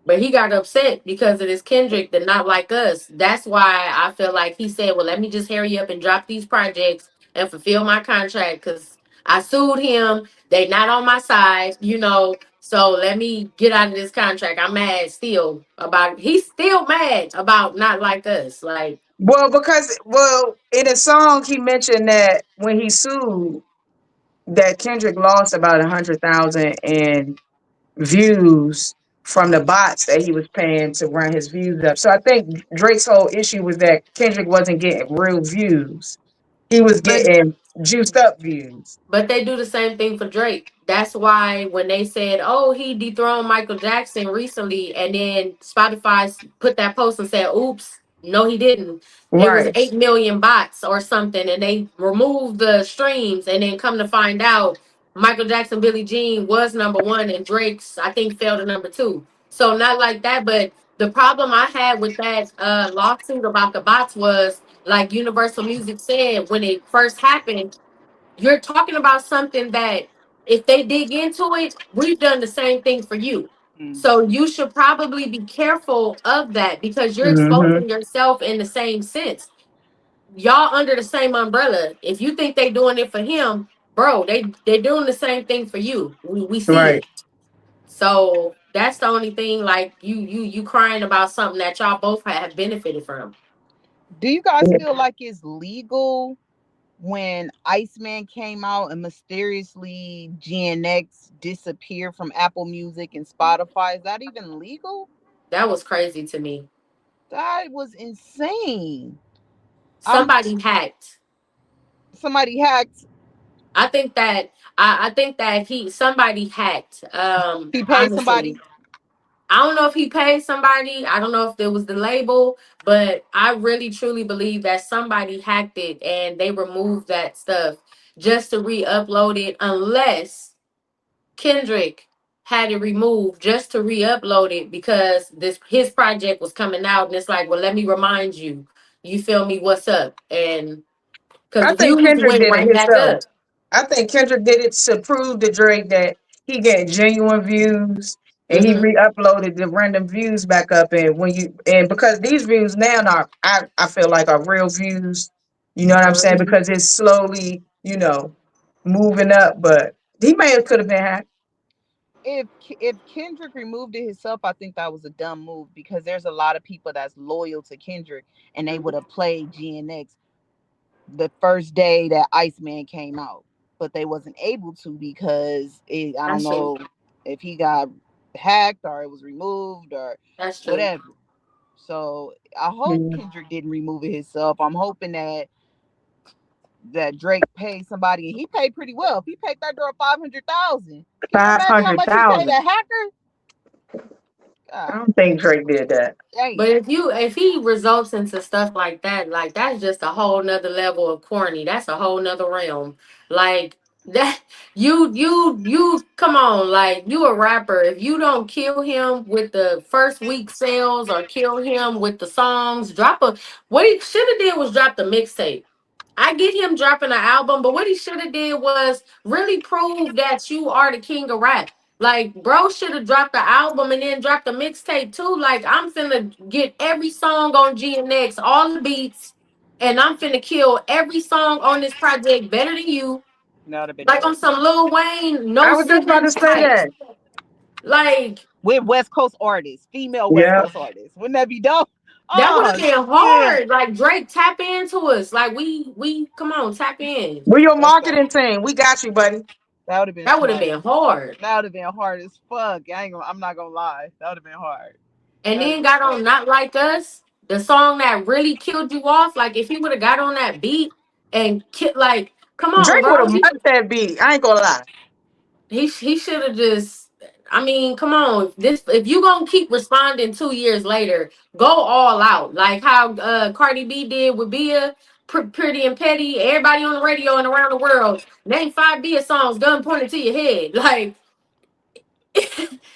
But he got upset because of this Kendrick that not like us. That's why I feel like he said, "Well, let me just hurry up and drop these projects and fulfill my contract because I sued him. They not on my side, you know. So let me get out of this contract. I'm mad still about. He's still mad about not like us. Like Well, in a song he mentioned that when he sued, that Kendrick lost about 100,000 in views from the bots that he was paying to run his views up. So I think Drake's whole issue was that Kendrick wasn't getting real views. He was but getting juiced up views. But they do the same thing for Drake. That's why when they said, "Oh, he dethroned Michael Jackson recently," and then Spotify put that post and said, "Oops, no, he didn't. It was Right. 8 million bots or something," and they removed the streams, and then come to find out, Michael Jackson, Billie Jean was number one, and Drake's I think fell to number two. So not like that, but the problem I had with that lawsuit about the bots was, like Universal Music said when it first happened, you're talking about something that if they dig into it, we've done the same thing for you. mm. So you should probably be careful of that because you're Hmm. exposing yourself in the same sense. Y'all under the same umbrella. If you think they doing it for him, bro, they're doing the same thing for you. We see Right. it. So that's the only thing. Like you crying about something that y'all both have benefited from. Do you guys Yeah. feel like it's legal when Iceman came out and mysteriously GNX disappeared from Apple Music and Spotify? Is that even legal? That was crazy to me. That was insane. I'm Somebody hacked. Somebody hacked. I think that he somebody hacked. He paid somebody. Honestly, I don't know if he paid somebody. I don't know if it was the label, but I really truly believe that somebody hacked it and they removed that stuff just to re-upload it. Unless Kendrick had it removed just to re-upload it because this his project was coming out, and it's like, well, let me remind you. You feel me? What's up? And because I the think views Kendrick went did it right back himself. up. I think Kendrick did it to prove to Drake that he get genuine views, and he Hmm. re-uploaded the random views back up. And when you and because these views now are, I feel like are real views. You know what I'm saying? Hmm. Because it's slowly, moving up. But he may have could have been hacked. If Kendrick removed it himself, I think that was a dumb move because there's a lot of people that's loyal to Kendrick and they would have played GNX the first day that Iceman came out. but they wasn't able to because I don't That's true. know if he got hacked or it was removed or That's true. whatever. So I hope Mm. Kendrick didn't remove it himself. I'm hoping that Drake paid somebody, and he paid pretty well. If he paid that girl 500,000, can you Five imagine how hundred much he paid thousand. a hacker? I God don't think Drake did that. But damn. if he results into stuff like that's just a whole nother level of corny. That's a whole nother realm. Like that you come on, like you a rapper. If you don't kill him with the first week sales or kill him with the songs, drop a what he should have did was drop the mixtape. I get him dropping an album, but what he should have did was really prove that you are the king of rap. Like, bro should have dropped the album and then dropped the mixtape too. Like, I'm finna get every song on GNX, all the beats, and I'm finna kill every song on this project better than you. That would have been Like dope. on some Lil Wayne, no I was just about to ceilings say type. that. With West Coast artists, female West Coast Yeah. artists. Wouldn't that be dope? That would Oh have been shit. hard. Like Drake, tap into us. Like we come on, tap in. We your That's dope. marketing team. We got you, buddy. That would have been That would have smart. been hard. That would have been hard as fuck. I'm not gonna lie. That would have been hard. And That would then have been got smart. on Not Like Us, the song that really killed you off. Like if he would have got on that beat and like, come on, Drake would bro. have matched that beat. I ain't gonna lie. He should have just. I mean, come on. This if you gonna keep responding 2 years later, go all out. Like how Cardi B did with Bia, Pretty and Petty. Everybody on the radio and around the world name 5 Bia songs, gun pointed to your head. Like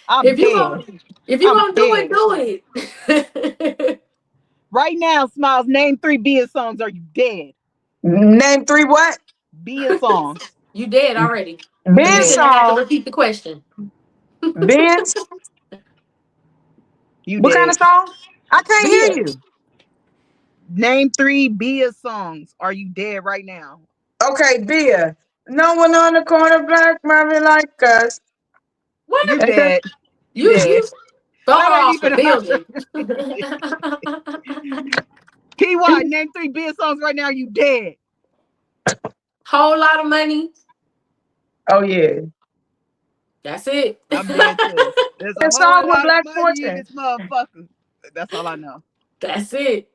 I'm if you dead. gonna if you I'm gonna dead. do it. Right now, Smiles, name 3 Bia songs. Are you dead? Name three what? Bia songs. You dead already. You So you Ben's dead. shouldn't have to song. repeat the question. Ben's. You What kind dead. of song? I can't Bia, hear you. Name 3 Bia songs. Are you dead right now? Okay, beer. No one on the corner black mommy like us. what? You Ain't that- dead. You dead. You throw That her ain't off the even hard. building. PY, name 3 Bia songs right now. You dead. Whole lot of money. Oh yeah. That's it. I'm dead too. There's a That song whole with lot of Black money in Fortune. this motherfucker. That's all I know. That's it.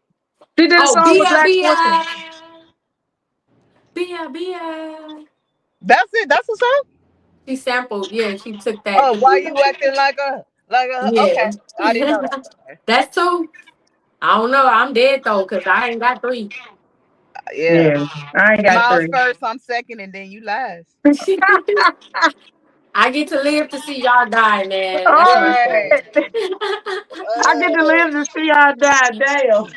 She did a Oh, song with Bia, Black Fortune. Bia, Bia, Bia. That's it. That's the song. She sampled. Yeah, she took that. Oh, why you acting like a? Okay, Yeah. I didn't know that. Okay. That's two. I don't know. I'm dead though, cause I ain't got three. Yeah. Yeah. I ain't got Smiles three. first. I'm second, and then you last. I get to live to see y'all die, man. That's what I'm Oh Right. saying. shit. I get to live to see y'all die. Damn.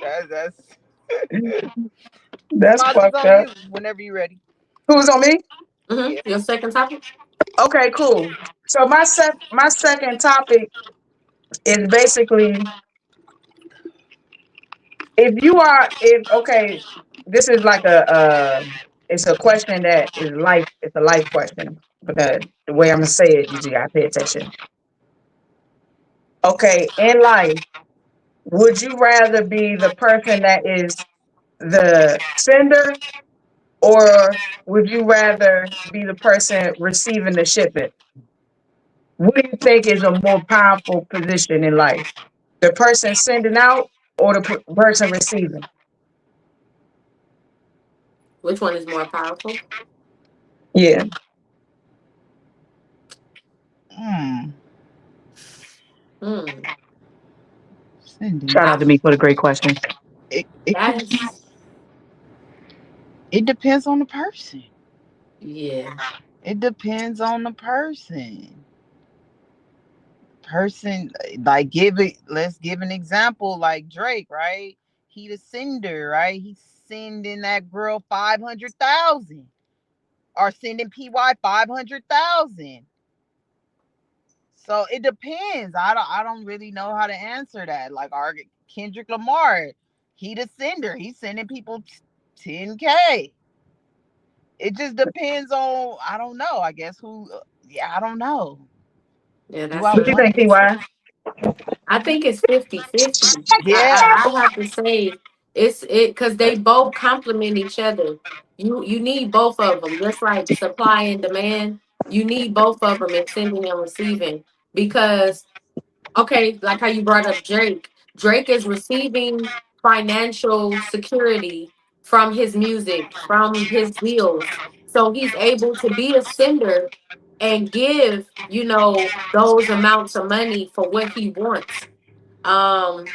That's That's Smiles is fucked on up. you whenever you're ready. Who's on me? Hmm. Yeah. Your second topic? Okay, cool. So my second topic is basically if okay, this is like it's a question that is life, it's a life question. But the way I'm gonna say it, you just gotta pay attention. Okay, in life, would you rather be the person that is the sender, or would you rather be the person receiving the shipment? What do you think is a more powerful position in life? The person sending out or the person receiving? Which one is more powerful? Yeah. Hmm. Hmm. Sending. Shout out I, to me for the great question. It could be. that's It depends on the person. yeah. It depends on the person. Person like give it. Let's give an example. Like Drake, right? He the sender, right? He's sending that girl 500,000, or sending PY 500,000. So it depends. I don't really know how to answer that. Like our Kendrick Lamar, he the sender. He's sending people 10K. It just depends on, I don't know. I guess who. Yeah, I don't know. Yeah, Do that's I What you a want think, to? TY? I think it's 50-50. Yeah. I have to say, It because they both complement each other. You need both of them, just like supply and demand. You need both of them in sending and receiving because okay, like how you brought up Drake. Drake is receiving financial security from his music, from his deals. So he's able to be a sender and give, those amounts of money for what he wants. Um,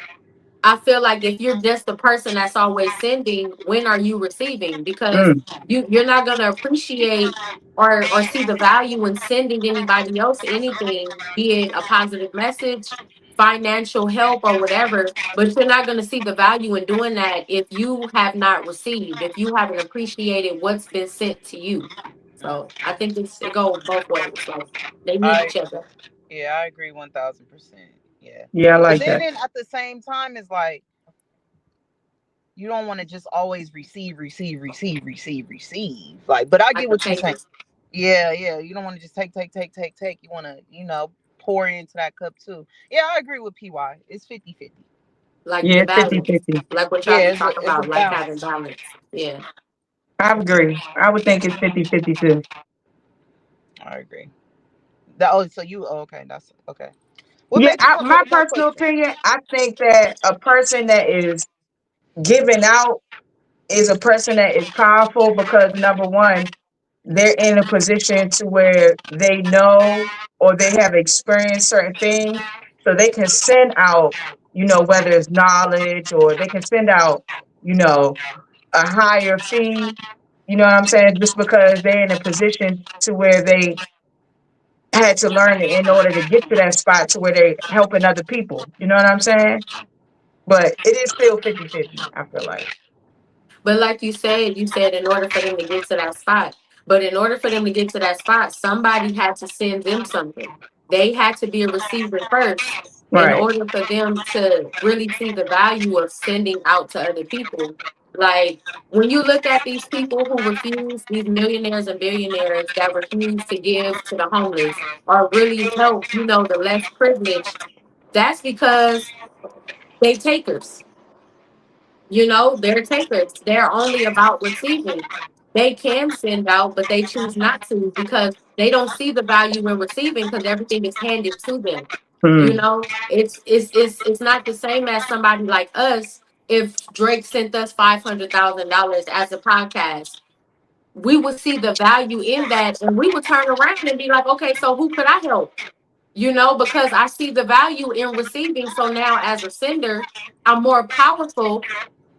I feel like if you're just the person that's always sending, when are you receiving? Because Mm, you're not gonna appreciate or see the value in sending anybody else anything, be it a positive message, financial help, or whatever. But you're not gonna see the value in doing that if you have not received, if you haven't appreciated what's been sent to you. So I think it goes both ways. Like they need I each other. Yeah, I agree 1,000%. Yeah, yeah, I but like then that. at the same time, it's like you don't want to just always receive, receive, receive, receive, receive. Like, but I Like get the what you're saying. takers, Yeah, yeah. You don't want to just take, take, take, take, take. You want to, pour into that cup too. Yeah, I agree with PY. It's 50-50. like Yeah, the it's 50 balance, 50. like what y'all Yeah, be it's a talking it's a about, like having balance. balance. Yeah. I agree. I would think it's 50-50 too. I agree. That oh, so you okay? That's okay. What Yeah, made you come up my with that personal question? opinion, I think that a person that is giving out is a person that is powerful because number one, they're in a position to where they know or they have experienced certain things. So they can send out, whether it's knowledge or they can send out, you know, a higher fee. You know what I'm saying? Just because they're in a position to where they had to learn it in order to get to that spot to where they're helping other people. You know what I'm saying? But it is still 50-50. I feel like. But like you said in order for them to get to that spot. But in order for them to get to that spot, somebody had to send them something. They had to be a receiver first in Right. order for them to really see the value of sending out to other people. Like when you look at these people who refuse, these millionaires and billionaires that refuse to give to the homeless or really help, the less privileged, that's because they takers. They're takers. They're only about receiving. They can send out, but they choose not to because they don't see the value in receiving because everything is handed to them. Mm, It's not the same as somebody like us. If Drake sent us $500,000 as a podcast, we would see the value in that, and we would turn around and be like, okay, so who could I help? Because I see the value in receiving. So now, as a sender, I'm more powerful.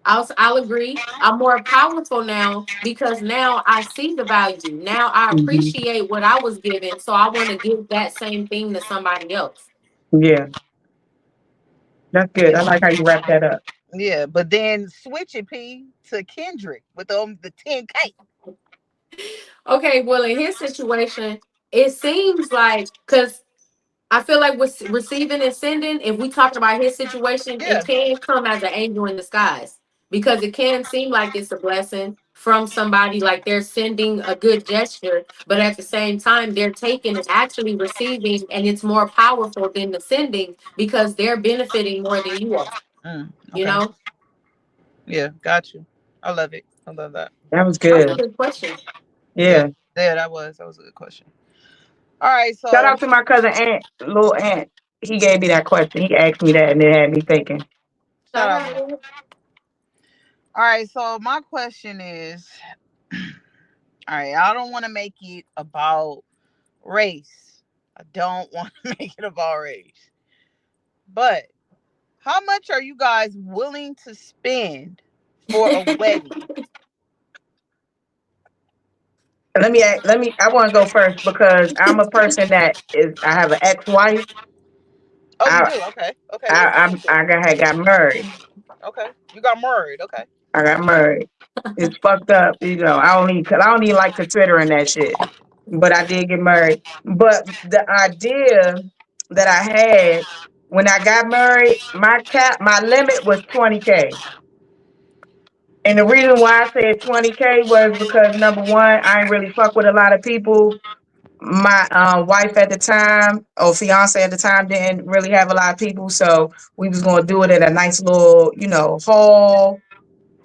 I'll agree. I'm more powerful now because now I see the value. Now I hmm. appreciate what I was given. So I want to give that same thing to somebody else. Yeah, that's good. I Yeah, like how you wrap that up. yeah. But then switch it, P, to Kendrick with the 10K. Okay, well, in his situation, it seems like because I feel like with receiving and sending, if we talk about his situation, it Yeah. can come as an angel in disguise because it can seem like it's a blessing from somebody, like they're sending a good gesture, but at the same time, they're taking and actually receiving, and it's more powerful than the sending because they're benefiting more than you are, you Okay. know? Yeah. Got you. I love it. I love that. That was That's a good. good question. Yeah. Yeah. Yeah. That was a good question. All right. Shout So out to my cousin Aunt, little Aunt. He gave me that question. He asked me that and it had me thinking. shout Shout out, out little. to All right. So my question is, all right. I don't want to make it about race. I don't want to make it about race. But how much are you guys willing to spend for a wedding? I want to go first because I'm a person I have an ex-wife. Oh, you I, do? Okay. Okay. What did you do? had got married. Okay. You got married. Okay. I got married. It's fucked up. I don't even like considering that shit. But I did get married. But the idea that I had when I got married, my limit was 20K. And the reason why I said 20K was because number one, I ain't really fuck with a lot of people. My wife at the time, or fiance at the time, didn't really have a lot of people, so we was gonna do it at a nice little, hall.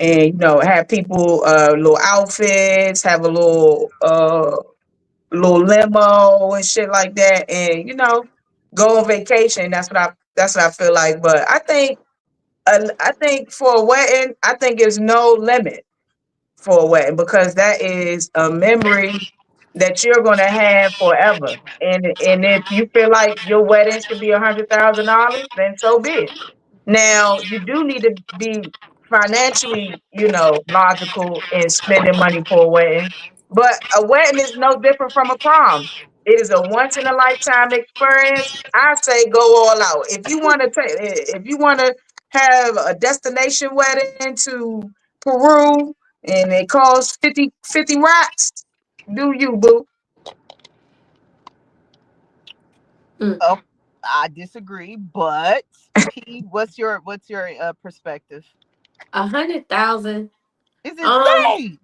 and have people little outfits, have a little limo and shit like that, and go on vacation. That's what I feel like. But I think for a wedding, I think there's no limit for a wedding, because that is a memory that you're gonna have forever. And if you feel like your wedding should be $100,000, then so be it. Now, you do need to be financially, logical in spending money for a wedding. But a wedding is no different from a prom. It is a once in a lifetime experience. I say go all out. If you want to have a destination wedding to Peru and it costs 50 racks, do you, boo? Mm. Oh, I disagree, but P, what's your perspective? 100,000. It's Um, insane.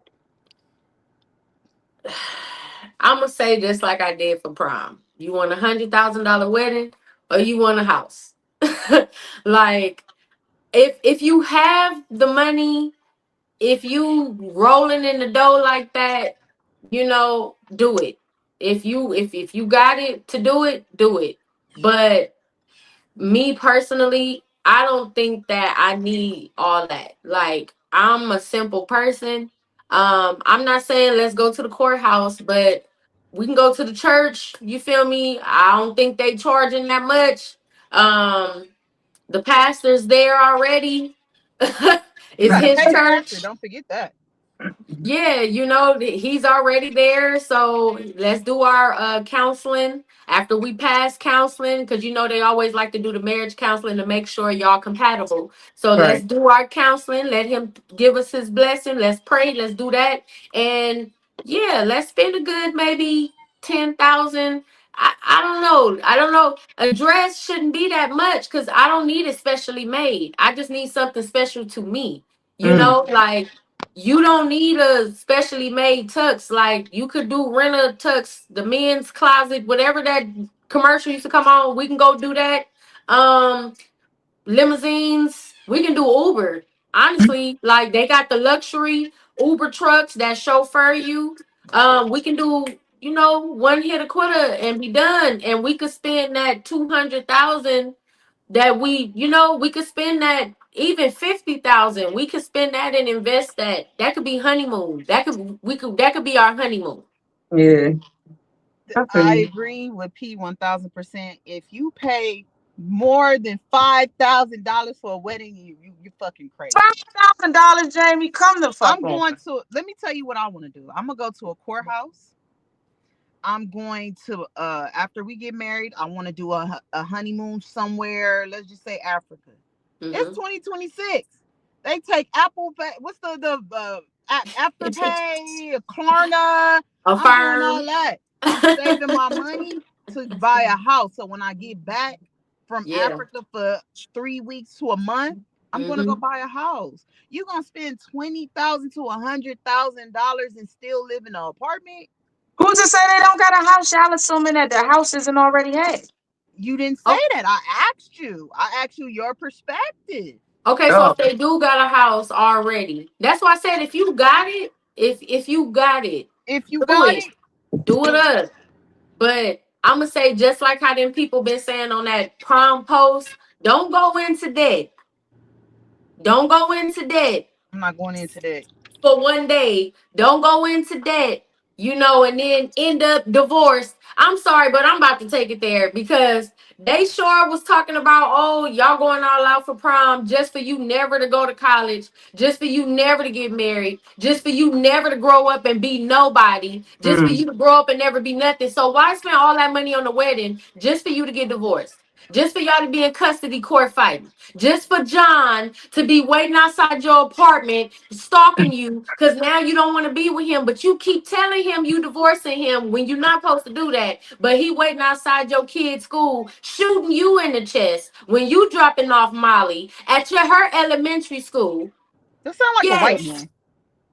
I'm gonna say just like I did for prom. You want $100,000 wedding, or you want a house? Like, if you have the money, if you rolling in the dough like that, do it. If you got it to do it, do it. But me personally, I don't think that I need all that. Like, I'm a simple person. I'm not saying let's go to the courthouse, but we can go to the church. You feel me? I don't think they charging that much. Um, the pastor's there already. You It's gotta his pay the pastor. church. Don't forget that. Yeah, he's already there. So let's do our counseling after we pass counseling, because they always like to do the marriage counseling to make sure y'all compatible. So let's Right. do our counseling. Let him give us his blessing. Let's pray. Let's do that. And yeah, let's spend a good maybe 10,000. I don't know. I don't know. A dress shouldn't be that much because I don't need it specially made. I just need something special to me. Mm. Like, you don't need a specially made tux. Like, you could do rent a tux, the men's closet, whatever that commercial used to come on. We can go do that. Um, Limousines. We can do Uber. Honestly, like, they got the luxury Uber trucks that chauffeur you. We can do, one hit a quitter and be done. And we could spend that 200,000 that we could spend that, even 50,000. We could spend that and invest that. That could be honeymoon. That could be our honeymoon. Yeah, I feel I you. agree with P 1000%. If you pay more than $5,000 for a wedding, you fucking crazy. $5,000, Jamie. Come the fuck I'm on. going to let me tell you what I want to do. I'm gonna go to a courthouse. I'm going to after we get married, I want to do a honeymoon somewhere. Let's just say Africa. It's Hmm. 2026. They take Apple Pay. What's Afterpay, Klarna. I'm doing all Affirm. that. I'm saving my money to buy a house. So when I get back from Yeah. Africa for 3 weeks to a month, I'm gonna go Hmm. buy a house. You gonna spend $20,000 to $100,000 and still live in an apartment? Who's to say they don't got a house? Y'all assuming that the house isn't already had. You didn't say Oh, that. I asked you your perspective. okay. So Oh, if they do got a house already, that's why I said, if you got it, if you got it, If you do got it. it, Do it do it. up. But I'm gonna say, just like how them people been saying on that prom post, don't go into debt. Don't go into debt I'm not going into that. for one day. Don't go into debt, and then end up divorced. I'm sorry, but I'm about to take it there, because they sure was talking about, oh, y'all going all out for prom just for you never to go to college, just for you never to get married, just for you never to grow up and be nobody, just for mm. you to grow up and never be nothing. So why spend all that money on the wedding just for you to get divorced? Just for y'all to be in custody court fighting, just for John to be waiting outside your apartment, stalking you, because now you don't want to be with him, but you keep telling him you divorcing him when you're not supposed to do that. But he waiting outside your kid's school, shooting you in the chest when you dropping off Molly at her elementary school. That sound like a white Yes. man.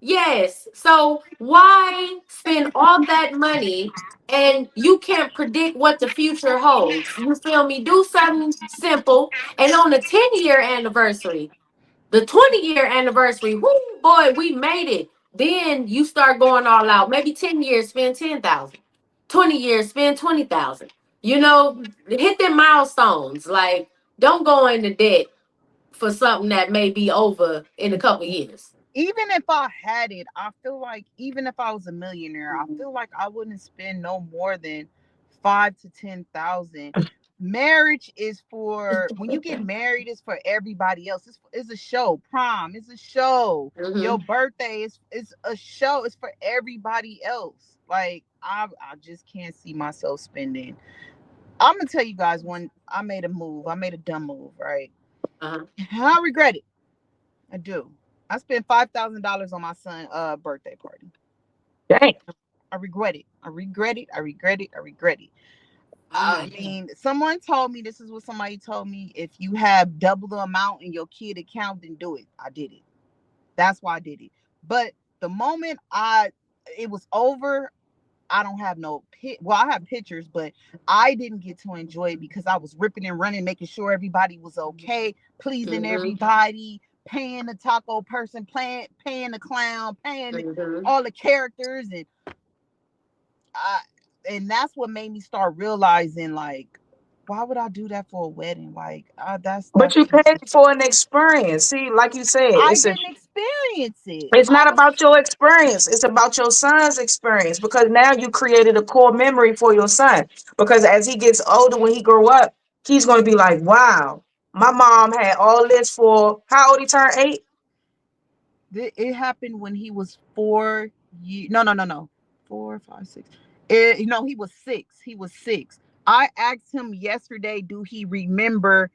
Yes. So why spend all that money and you can't predict what the future holds? You feel me? Do something simple. And on the 10-year anniversary, The 20-year anniversary, whoo, boy, we made it. Then you start going all out. Maybe 10 years, spend 10,000. 20 years, spend 20,000. You know, hit them milestones. Like, don't go into debt for something that may be over in a couple years. Even if I had it, I feel like even if I was a millionaire, I feel like I wouldn't spend no more than 5 to 10,000. Marriage is for when you get married, it's for everybody else. It's a show. Prom is a show. Your Mm-hmm. birthday is a show. It's for everybody else. Like I just can't see myself spending. I'm gonna tell you guys when I made a move. I made a dumb move, right? Uh-huh. I regret it. I do. I spent $5,000 on my son's birthday party. Dang. I regret it. I regret it. I regret it. I regret it. Oh my I God. mean, someone told me this is what somebody told me. If you have double the amount in your kid account, then do it. I did it. That's why I did it. But the moment it was over, I don't have no well, I have pictures, but I didn't get to enjoy it because I was ripping and running, making sure everybody was okay, pleasing Mm-hmm. everybody, paying the taco person, paying the clown, paying Mm-hmm. all the characters, I, and that's what made me start realizing like, why would I do that for a wedding? Like, But that's you just paid for an experience. See, like you said, I didn't experience it. it's I not was about your experience. It's about your son's experience because now you created a core memory for your son. Because as he gets older, when he grow up, he's going to be like, wow, my mom had all this for how old he turned 8? it happened when he was 4 years. No. 4, 5, 6. He was 6. He was 6. I asked him yesterday, do he remember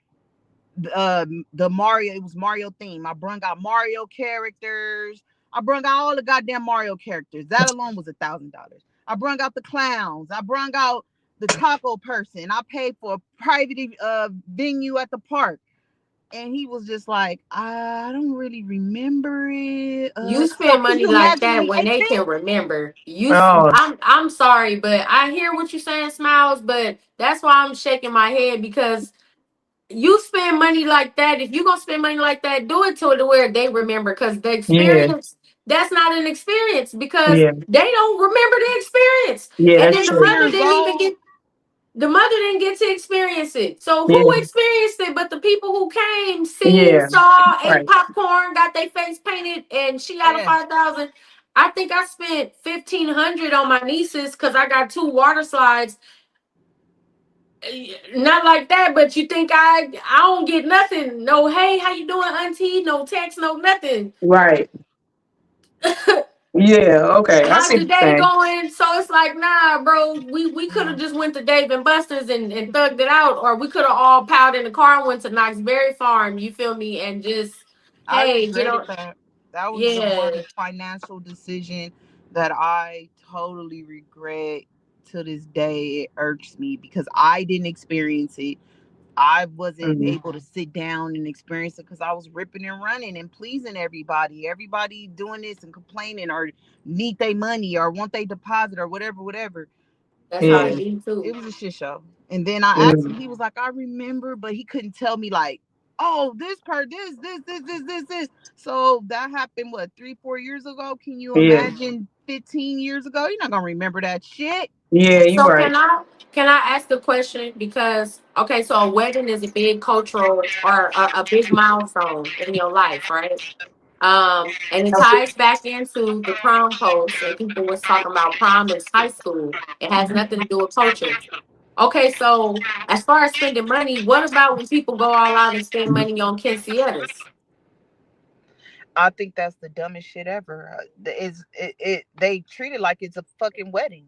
the Mario? It was Mario theme. I brung out Mario characters. I brung out all the goddamn Mario characters. That alone was $1,000. I brung out the clowns. I brung out the taco person. I paid for a private venue at the park. And he was just like, I don't really remember it. You So spend can money you like imagine that me when they 18? can remember. Oh, I'm sorry, but I hear what you're saying, Smiles, but that's why I'm shaking my head because you spend money like that. If you're gonna spend money like that, do it to where they remember. Because the yeah, experience, that's not an experience because yeah, they don't remember the experience. yeah, And that's then 6 true. years old. the mother didn't get to experience it. So Yeah, who experienced it but the people who came, seen, yeah, saw, ate right, popcorn, got their face painted, and she out of Yeah. 5,000. I think I spent 1,500 on my nieces because I got 2 water slides. Not like that, but you think I don't get nothing. No, hey, how you doing, auntie? No text, no nothing. right. Yeah, okay. I How's see your what day you're saying. going? So it's like, nah, bro. We could have just went to Dave and Buster's and thugged it out, or we could have all piled in the car and went to Knox Berry Farm. You feel me? And just, I hey, regretted that. That was the yeah, one financial decision that I totally regret to this day. It irks me because I didn't experience it. I wasn't Mhm. able to sit down and experience it because I was ripping and running and pleasing everybody. Everybody doing this and complaining or need their money or want their deposit or whatever, whatever. that's how Yeah, it be It too. was a shit show. And then I asked him, mhm. he was like, I remember, but he couldn't tell me like, oh, this part, this. So that happened what, 3, 4 years ago? Can you Yeah, imagine 15 years ago? You're not gonna remember that shit. yeah, you're So right. can I ask a question? Because okay, so a wedding is a big cultural or a big milestone in your life, right? And it ties back into the prom post, and people was talking about prom is high school. It has nothing to do with culture. Okay, so as far as spending money, what about when people go all out and spend money on quinceañeras? I think that's the dumbest shit ever. They treat it like it's a fucking wedding.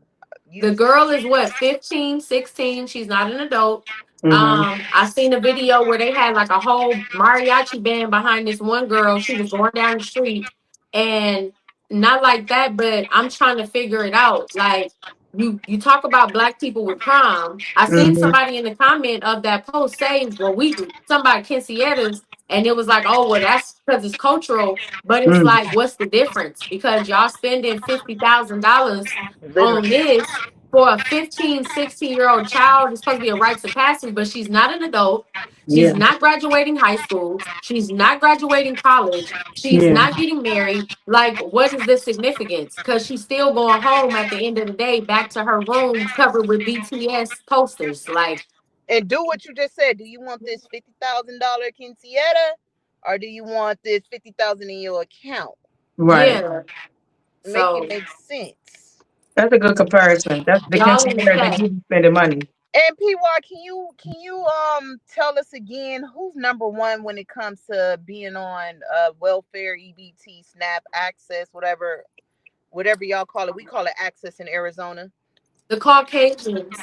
The You girl is what, 15, 16. She's not an adult. Hmm. I seen a video where they had like a whole mariachi band behind this one girl. She was going down the street and not like that, but I'm trying to figure it out. Like you talk about black people with prom. I seen Hmm. somebody in the comment of that post say, well, we somebody quinceañeras, and it was like, oh, well, that's because it's cultural. But it's like, what's the difference? Because y'all spending $50,000 on literally this for a 15, 16-year-old child, it's supposed to be a rite of passage, but she's not an adult. Yeah. She's not graduating high school. She's not graduating college. She's Yeah. not getting married. Like, what is the significance? Because she's still going home at the end of the day, back to her room covered with BTS posters. Like, And do what you just said. Do you want this $50,000 quinceañera, or do you want this 50,000 in your account? Right. yeah. Make it So, make sense. That's a good comparison. That's the y'all in the consider that chat. you spending money. And PY, can you tell us again who's number one when it comes to being on welfare, EBT, SNAP, Access, whatever y'all call it. We call it Access in Arizona. The Caucasians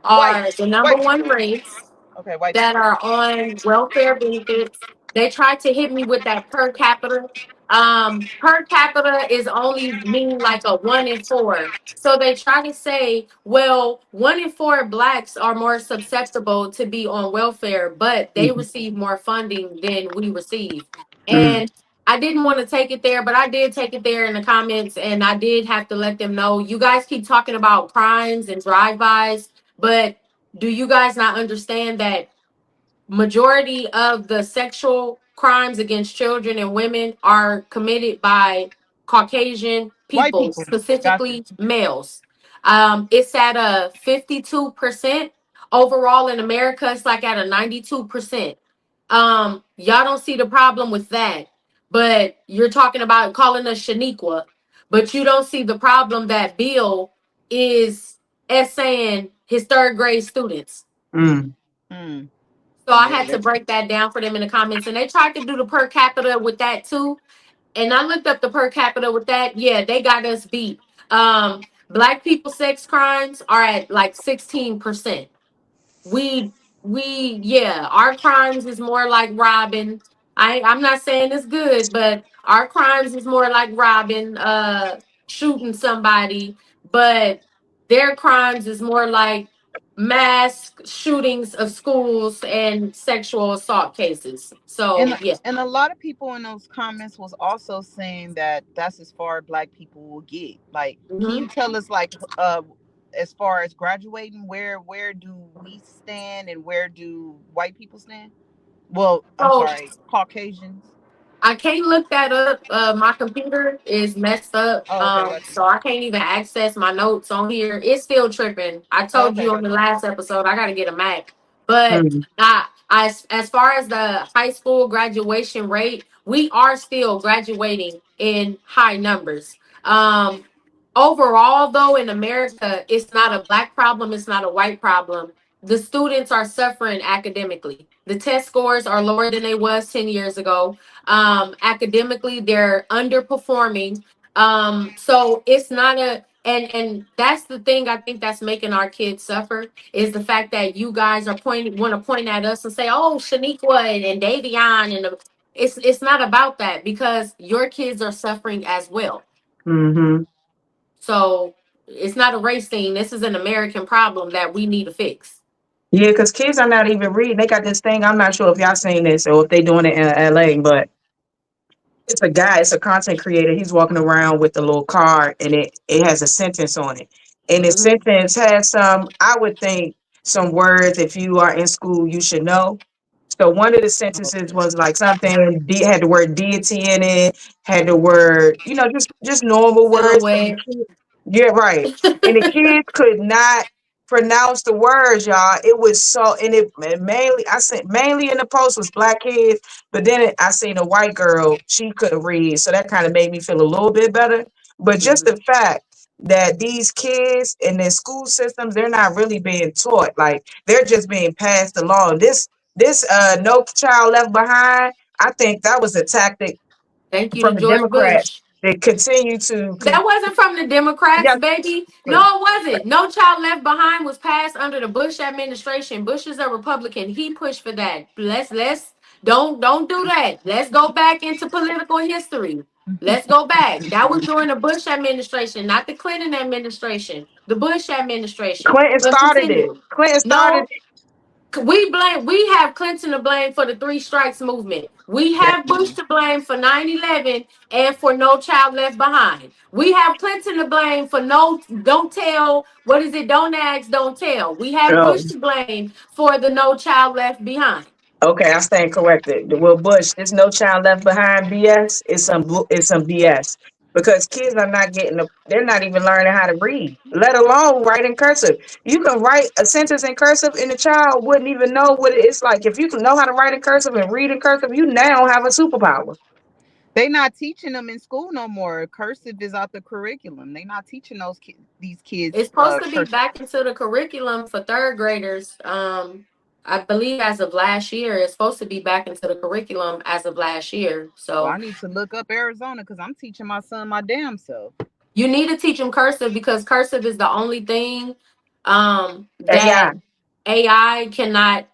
are Whites, the number white one people. race Okay, white that people. are on welfare benefits. They tried to hit me with that per capita. Per capita is only mean like a 1 in 4. So they try to say, well, 1 in 4 blacks are more susceptible to be on welfare, but they Mhm. receive more funding than we receive. Mm. And I didn't want to take it there, but I did take it there in the comments, and I did have to let them know. You guys keep talking about crimes and drive-bys, but do you guys not understand that majority of the sexual crimes against children and women are committed by Caucasian White people, people. Gotcha. specifically males? It's at a 52%. Overall in America, it's like at a 92%. Y'all don't see the problem with that, but you're talking about calling us Shaniqua, but you don't see the problem that Bill is essaying his third grade students. Mm. Hmm. So I Yeah, had to break that down for them in the comments. And they tried to do the per capita with that too. And I looked up the per capita with that. Yeah, they got us beat. Black people sex crimes are at like 16%. we yeah, our crimes is more like robbing. I'm not saying it's good, but our crimes is more like robbing, shooting somebody, but their crimes is more like mass shootings of schools and sexual assault cases. and So yeah. and a lot of people in those comments was also saying that that's as far black people will get. Like, can Mhm. you tell us, like, as far as graduating, where do we stand and where do white people stand? Well, I'm So sorry, Caucasians. I can't look that up. My computer is messed up. Oh, okay, gotcha. So I can't even access my notes on here. It's still tripping. I Oh, told okay, you on the gotcha. last episode I gotta get a Mac. But Mm. as far as the high school graduation rate, we are still graduating in high numbers. Overall, though, in America, it's not a black problem, it's not a white problem. The students are suffering academically. The test scores are lower than they was 10 years ago. Academically, they're underperforming. So it's not a and that's the thing I think that's making our kids suffer is the fact that you guys are pointing want to point at us and say, oh, Shaniqua and Davion and it's not about that because your kids are suffering as well. Mm-hmm. So it's not a race thing. This is an American problem that we need to fix. Yeah, because kids are not even reading. They got this thing. I'm not sure if y'all seen this or if they doing it in LA, but it's a guy, it's a content creator. He's walking around with a little card and it has a sentence on it. And the Hmm. sentence has some, I would think, some words if you are in school you should know. So one of the Oh, sentences was like something had the word deity in it, had the word, just normal words. Silhouette. Yeah, right. And the kids could not pronounce the words, y'all. It was so, and mainly, I said mainly in the post was black kids, but then I seen a white girl, she couldn't read. So that kind of made me feel a little bit better. But just Mhm. the fact that these kids in their school systems, they're not really being taught. Like they're just being passed along. This No Child Left Behind, I think that was a tactic Thank you to from the George Democrats. Bush. They continue to, That wasn't from the Democrats, yeah, baby. No, it wasn't. No Child Left Behind was passed under the Bush administration. Bush is a Republican. He pushed for that. Let's don't do that. Let's go back into political history. Let's go back. That was during the Bush administration, not the Clinton administration. The Bush administration. Clinton But started it. continue. Clinton started No, it. We have Clinton to blame for the three strikes movement. We have Bush Damn. to blame for 9/11 and for No Child Left Behind. We have Clinton to blame for no don't tell, what is it, don't ask, don't tell. We have Oh, Bush to blame for the No Child Left Behind. okay, I stand corrected. The Will Bush, this no child left behind BS is some BS because kids are not getting they're not even learning how to read, let alone write in cursive. You can write a sentence in cursive and the child wouldn't even know what it's like. If you can know how to write in cursive and read in cursive, you now have a superpower. They not teaching them in school no more. Cursive is out the curriculum. They not teaching these kids It's supposed to be cursive. back into the curriculum for third graders. I believe as of last year, it's supposed to be back into the curriculum as of last year. Well, I So need to look up Arizona because I'm teaching my son my damn self. you need to teach them cursive because cursive is the only thing that AI. AI cannot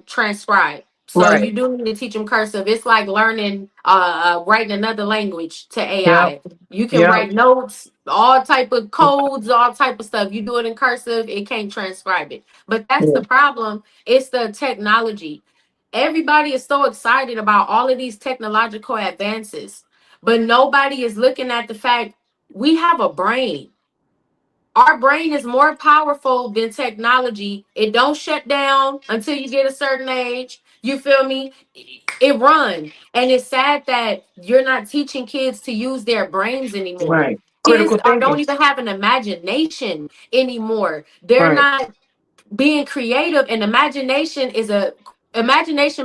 transcribe. So Right. you do need to teach them cursive. It's like learning writing another language to Yep. AI. You can Yep. write notes, all type of codes, all type of stuff. You do it in cursive, it can't transcribe it. But that's Yeah. the problem. It's the technology. Everybody is so excited about all of these technological advances, but nobody is looking at the fact we have a brain. Our brain is more powerful than technology. It don't shut down until you get a certain age. You feel me? It run. And it's sad that you're not teaching kids to use their brains anymore. Right. Kids Critical don't thinking. even have an imagination anymore. They're Right. not being creative, and imagination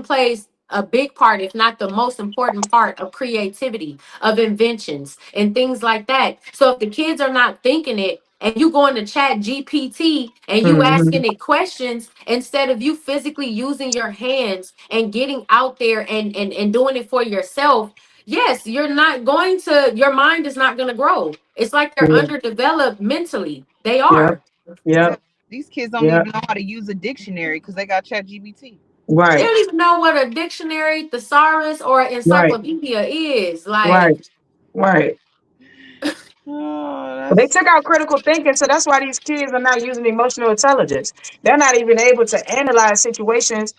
plays a big part, if not the most important part, of creativity, of inventions and things like that. So if the kids are not thinking it and you go into chat GPT and you Hmm. asking it questions instead of you physically using your hands and getting out there and doing it for yourself, yes, your mind is not going to grow. It's like they're Yeah. underdeveloped mentally. They Yep. are. Yep. Exactly. These kids don't Yep. even know how to use a dictionary because they got Chat GBT. They Right. don't even know what a dictionary, thesaurus, or an Right. encyclopedia is. Right. Like, Right. Oh, But they that's took out critical thinking, so that's why these kids are not using emotional intelligence. They're not even able to analyze situations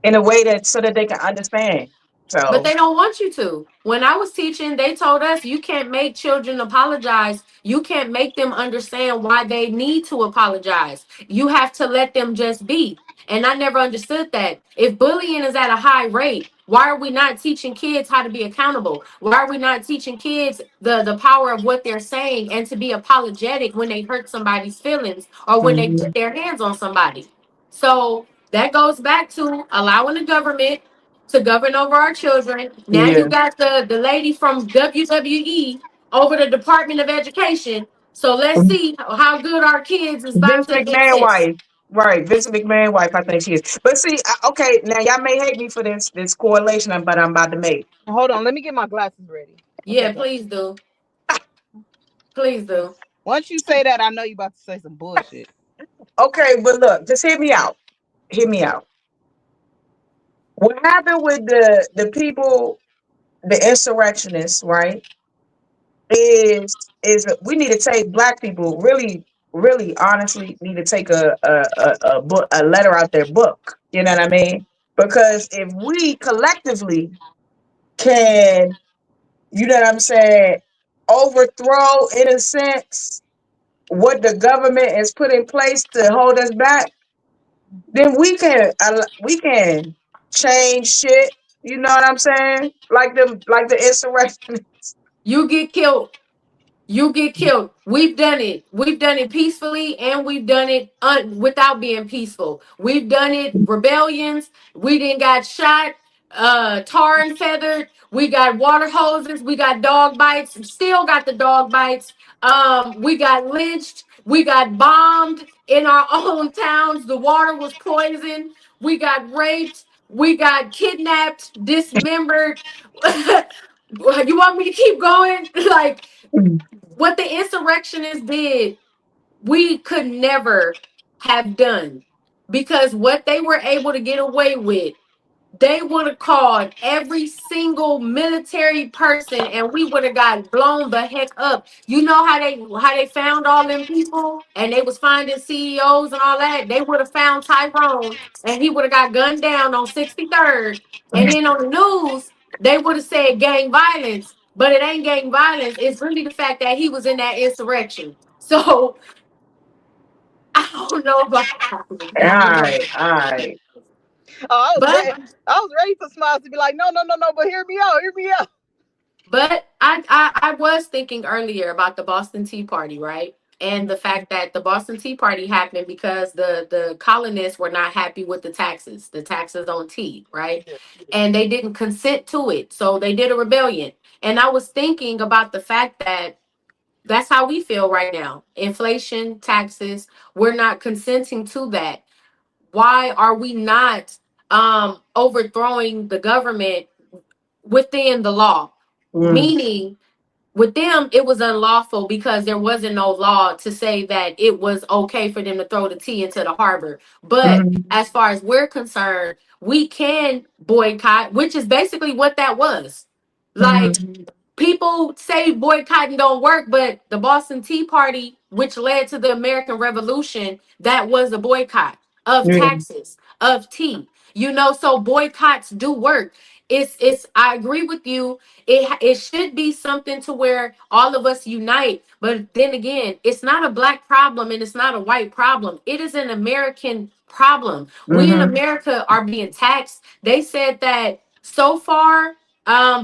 in a way that so that they can understand. but So, they don't want you to. When I was teaching, they told us you can't make children apologize. You can't make them understand why they need to apologize. You have to let them just be. And I never understood that. If bullying is at a high rate, why are we not teaching kids how to be accountable? Why are we not teaching kids the power of what they're saying and to be apologetic when they hurt somebody's feelings or when they mhm, put their hands on somebody? So that goes back to allowing the government to govern over our children. Now yeah, you got the lady from WWE over the Department of Education. So let's mhm. see how good our kids is about Vince to McMahon exist. wife, right? Vince McMahon wife, I think she is. But see, okay, now y'all may hate me for this correlation, but I'm about to make. hold on. Let me get my glasses ready. Okay, Yeah, go. please do. Please do. Once you say that, I know you about to say some bullshit. Okay, but look, just hear me out. Hear me out. What happened with the people, the insurrectionists, right? Is we need to take black people really honestly need to take a book, a letter out their book. You know what I mean? Because if we collectively can, you know what I'm saying, overthrow in a sense what the government has put in place to hold us back, then we can change shit. You know what I'm saying? Like the insurrection. You get killed. You get killed. We've done it. We've done it peacefully and we've done it without being peaceful. We've done it rebellions. We didn't got shot, tar and feathered. We got water hoses. We got dog bites. Still got the dog bites. We got lynched. We got bombed in our own towns. The water was poisoned. We got raped. We got kidnapped, dismembered. You want me to keep going? Like, what the insurrectionists did, we could never have done because what they were able to get away with they would have called every single military person and we would have got blown the heck up. You know how they found all them people and they was finding CEOs and all that. They would have found Tyrone and he would have got gunned down on 63rd. And then on the news, they would have said gang violence, but it ain't gang violence. It's really the fact that he was in that insurrection. So I don't know about that one. All right, all right. Oh, I was But ready. I was ready for Smiles to be like, no, no, no, no. But hear me out. Hear me out. But I was thinking earlier about the Boston Tea Party, right? And the fact that the Boston Tea Party happened because the colonists were not happy with the taxes on tea, right? And they didn't consent to it. So they did a rebellion. And I was thinking about the fact that that's how we feel right now. Inflation, taxes, we're not consenting to that. Why are we not overthrowing the government within the law? Mm, Meaning, with them, it was unlawful because there wasn't no law to say that it was okay for them to throw the tea into the harbor. But mm, as far as we're concerned, we can boycott, which is basically what that was. Like, mm, people say boycotting don't work, but the Boston Tea Party, which led to the American Revolution, that was a boycott of yeah, taxes, of tea. You know, so boycotts do work. It's I agree with you. It should be something to where all of us unite. But then again, it's not a black problem and it's not a white problem. It is an American problem. We in mm-hmm, America are being taxed. They said that so far,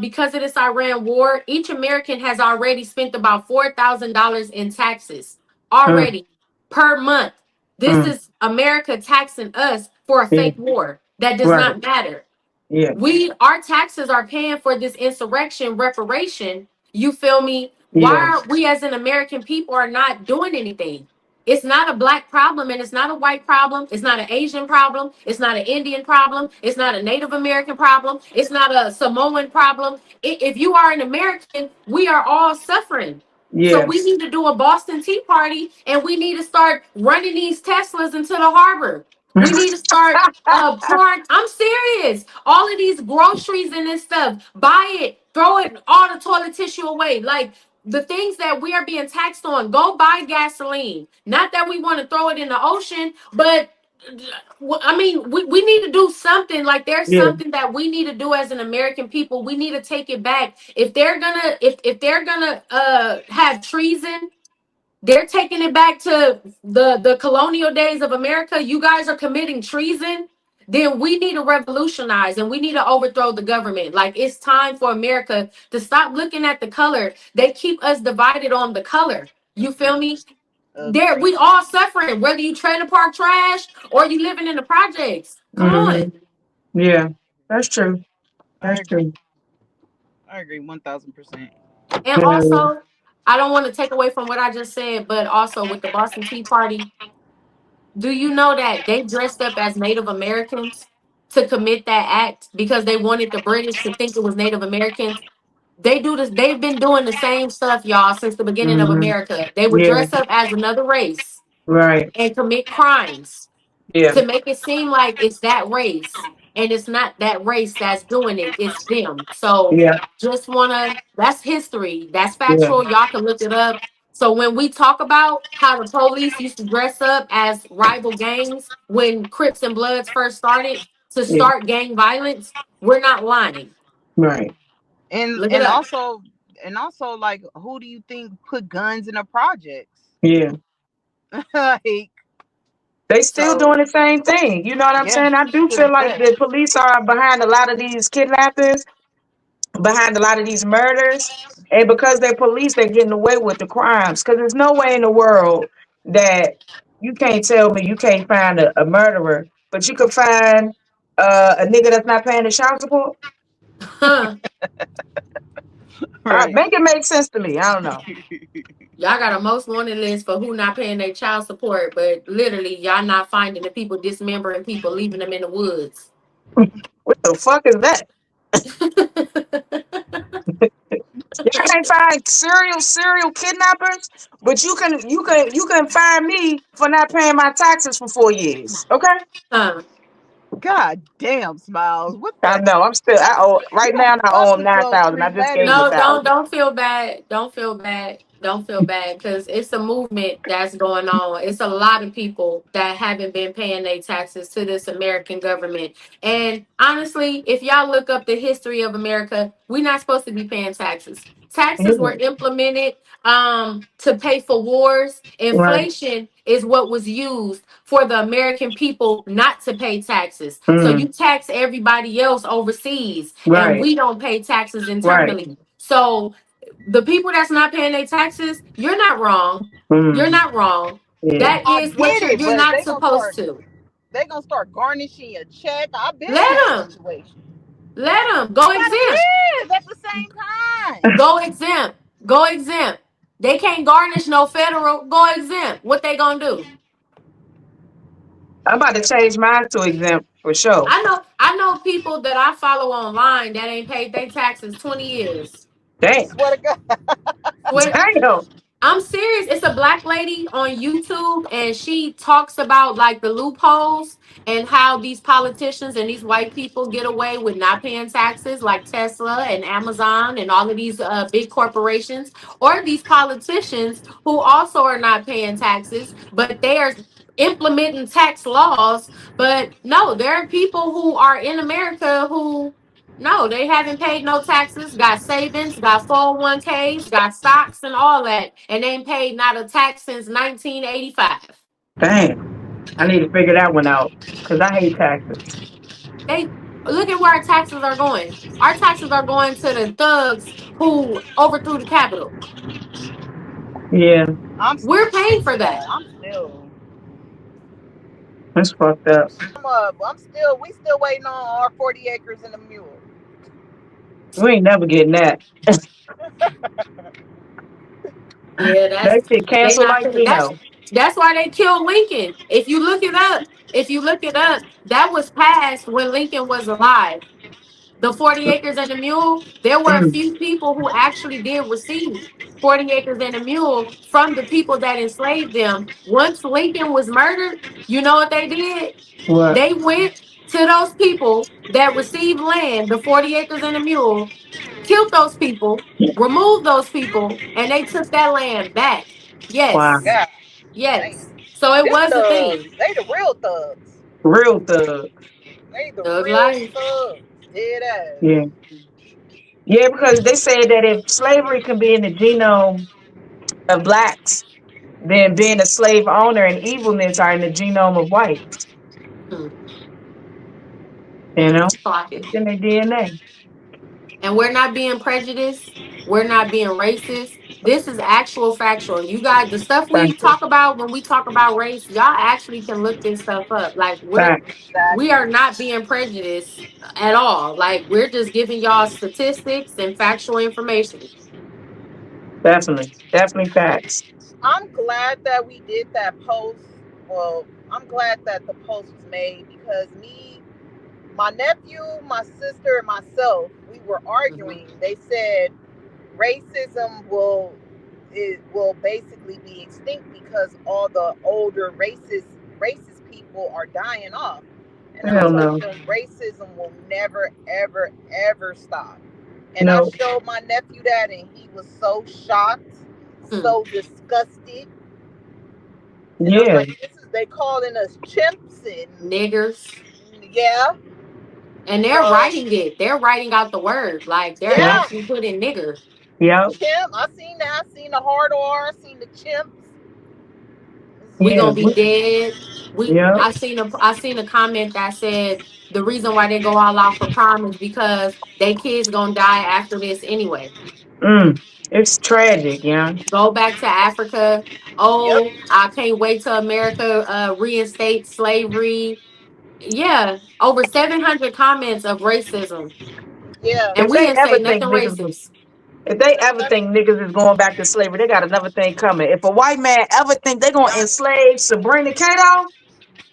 because of this Iran war, each American has already spent about $4,000 in taxes mm, already per month. This mm, is America taxing us for a yeah, fake war that does right, not matter. yeah, Our taxes are paying for this insurrection reparation. You feel me? Why yeah, are we as an American people are not doing anything? It's not a black problem and it's not a white problem. It's not an Asian problem. It's not an Indian problem. It's not a Native American problem. It's not a Samoan problem. If you are an American, we are all suffering. So yeah, we need to do a Boston Tea Party and we need to start running these Teslas into the harbor. We need to start pouring. I'm serious. All of these groceries and this stuff, buy it, throw it, all the toilet tissue away. Like the things that we are being taxed on, go buy gasoline. Not that we want to throw it in the ocean, but I mean, we need to do something. Like there's yeah, something that we need to do as an American people. We need to take it back. If they're gonna have treason, they're taking it back to the colonial days of America. You guys are committing treason. Then we need to revolutionize and we need to overthrow the government. Like it's time for America to stop looking at the color. They keep us divided on the color. You feel me? There, Agree. we all suffering, whether you trailer park trash or you living in the projects. Come on. mm-hmm, yeah. That's true. I That's agree. true. I agree 1000%. And Yeah. also, I don't want to take away from what I just said, but also with the Boston Tea Party, do you know that they dressed up as Native Americans to commit that act because they wanted the British to think it was Native Americans? They do this, they've been doing the same stuff, y'all, since the beginning of Mm-hmm, America. They would yeah, dress up as another race right, and commit crimes yeah, to make it seem like it's that race and it's not that race that's doing it, it's them. So yeah, just wanna that's history, that's yeah, factual, y'all can look it up. So when we talk about how the police used to dress up as rival gangs when Crips and Bloods first started to yeah, start gang violence, we're not lying. right, And Look it and up. also and also like who do you think put guns in the projects? yeah. Like They still so doing the same thing. You know what I'm yeah, saying? I do to the feel like test. the police are behind a lot of these kidnappings, behind a lot of these murders. And because they're police, they're getting away with the crimes. Because there's no way in the world that you can't tell me you can't find a murderer, but you could find a nigga that's not paying the child support. Huh. Right. Make it make sense to me. I don't know. Y'all got a most wanted list for who not paying their child support, but literally y'all not finding the people dismembering people, leaving them in the woods. What the fuck is that? You can't find serial kidnappers, but you can find me for not paying my taxes for 4 years. Okay? Huh. God damn, Smiles. What I the? know. I owe You right don't now. I fuck owe him with those 9,000. I three just gave him letters, a No, bro. thousand. don't feel bad. Don't feel bad. Don't feel bad because it's a movement that's going on. It's a lot of people that haven't been paying their taxes to this American government. And honestly, if y'all look up the history of America, we're not supposed to be paying taxes. Taxes were Yeah. implemented to pay for wars. Right. Inflation is what was used for the American people not to pay taxes. So Mm. you tax everybody else overseas, and Right. we don't pay taxes Right. internally. So the people that's not paying their taxes, you're not wrong. You're Mm. not wrong. Yeah. That I is what get it, you're but not supposed to. they gonna start garnishing your check. I've been in Let that them. situation. Let them go You gotta exempt. live at the same time. Go exempt. Go exempt. They can't garnish no federal. Go exempt. What they gonna do? I'm about to Yeah, change mine to exempt for sure. I know people that I follow online that ain't paid their taxes 20 years. Damn. swear to God. Damn. I'm serious. It's a black lady on YouTube, and she talks about like the loopholes and how these politicians and these white people get away with not paying taxes, like Tesla and Amazon and all of these big corporations, or these politicians who also are not paying taxes, but they are implementing tax laws. But no, there are people who are in America who no, they haven't paid no taxes, got savings, got 401ks, got stocks and all that, and they ain't paid not a tax since 1985. Damn. I need to figure that one out because I hate taxes. They look at where our taxes are going. Our taxes are going to the thugs who overthrew the Capitol. Yeah. I'm still We're paying paying for for that. that. That's fucked up. We still waiting on our 40 acres and a mule. We ain't never getting that. Yeah, That that's shit they canceled not like that's Gino. that's why they killed Lincoln. If you look it up, that was passed when Lincoln was alive. The 40 acres and a mule, there were a Mm. few people who actually did receive 40 acres and a mule from the people that enslaved them. Once Lincoln was murdered, you know what they did? What? They went to those people that received land, the 40 acres and a mule, killed those people, removed those people, and they took that land back. Wow. Yes, God damn. yes. So it Them was a thugs, thing. they the real thugs. Real thug. They the Thug real life. thugs. Dead ass. Yeah. Yeah, because they said that if slavery can be in the genome of blacks, then being a slave owner and evilness are in the genome of whites. Hmm. You know? Clock it. It's in their DNA. And we're not being prejudiced. We're not being racist. This is actual factual. You guys, the stuff we Thank you. talk about when we talk about race, y'all actually can look this stuff up. Like Thank we are Exactly. not being prejudiced at all. Like we're just giving y'all statistics and factual information. Definitely. Definitely facts. I'm glad that we did that post. Well, I'm glad that the post was made because my nephew, my sister, and myself, we were Mhm. arguing. They said racism will basically be extinct because all the older racist people are dying off. And I Hell told no. them racism will never ever ever stop. And I No. showed my nephew that and he was so shocked, Hmm. so disgusted. And I'm Yeah. like, this is they calling us chimps Niggers. and yeah. And they're So writing it. They're writing out the word. Like they're Yep. yeah, actually putting nigger. Yep. chimp. I seen that. I seen the hard R. I seen the chimps. We Yeah. gonna be Yeah. dead. Yep. I seen a comment that said the reason why they go all out for prom is because they kids gonna die after this anyway. Mm. It's tragic, yeah. Go back to Africa. Yep. Oh, I can't wait till America reinstates slavery. Yeah, over 700 comments of racism, Yeah. and If we they didn't say ever think nothing niggas racist. if they ever Exactly. think niggas is going back to slavery, they got another thing coming. If a white man ever think they gonna enslave Sabrina Cato,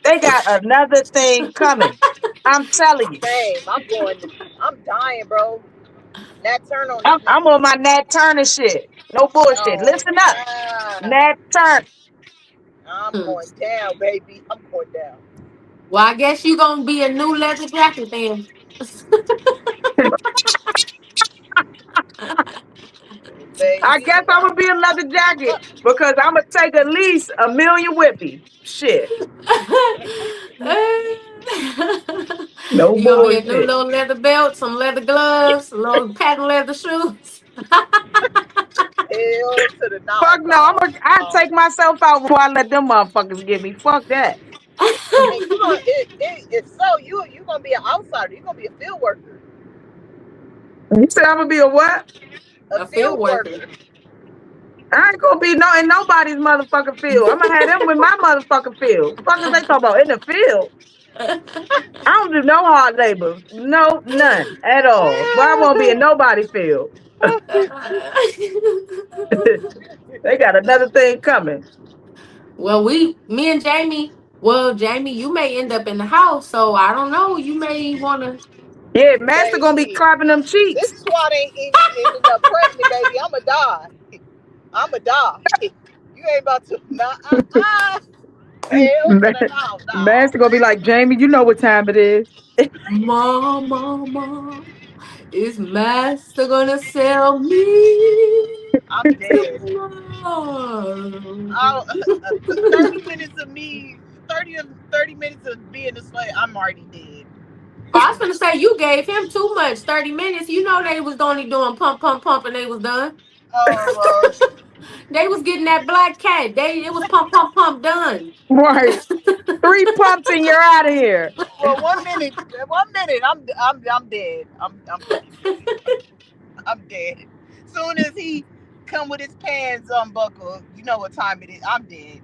they got another thing coming. I'm telling you. Same. I'm dying, bro. Nat Turner on this I'm nigga. on my Nat Turner shit. No bullshit. Oh Listen up. God. Nat Turner. I'm Hmm. going down, baby. I'm going down. Well, I guess you gonna be a new leather jacket then. I Baby. guess I'm gonna be a leather jacket because I'm gonna take at least a million whippy. Shit, no You gonna be a new bullshit. little leather belt, some leather gloves, a little patent leather shoes. Hell to the Fuck no, no, dog. I take myself out before I let them motherfuckers get me. Fuck that. And you gonna if so, you gonna be an outsider. You gonna be a field worker. You said I'm gonna be a what? A A field field worker. worker. I ain't gonna be no in nobody's motherfucking field. I'm gonna have them with my motherfucking field. Fuck is they talking about in the field? I don't do no hard labor. No, none at all. But I won't be in nobody's field. They got another thing coming. Well, me and Jamie. Well, Jamie, you may end up in the house, so I don't know. You may want to. Yeah, Master gonna be Baby. clapping them This cheeks. SWAT ain't ended up pregnant, baby. I'ma die. I'ma die. You ain't about to hell to Ma- the no, dog. Master gonna be like, Jamie, you know what time it is. Mama, is Master gonna sell me I'm dead. tomorrow? I'll, 30 minutes of me, 30 minutes of being a slave, I'm already dead. Oh, I was gonna say you gave him too much. 30 minutes. You know they was only doing pump, pump, pump, and they was done. Oh, They was getting that black cat. It was pump, pump, pump, done. Right. Three pumps and you're out of here. well, 1 minute, 1 minute, I'm dead. I'm fucking dead. I'm dead. Soon as he come with his pants unbuckled, you know what time it is. I'm dead.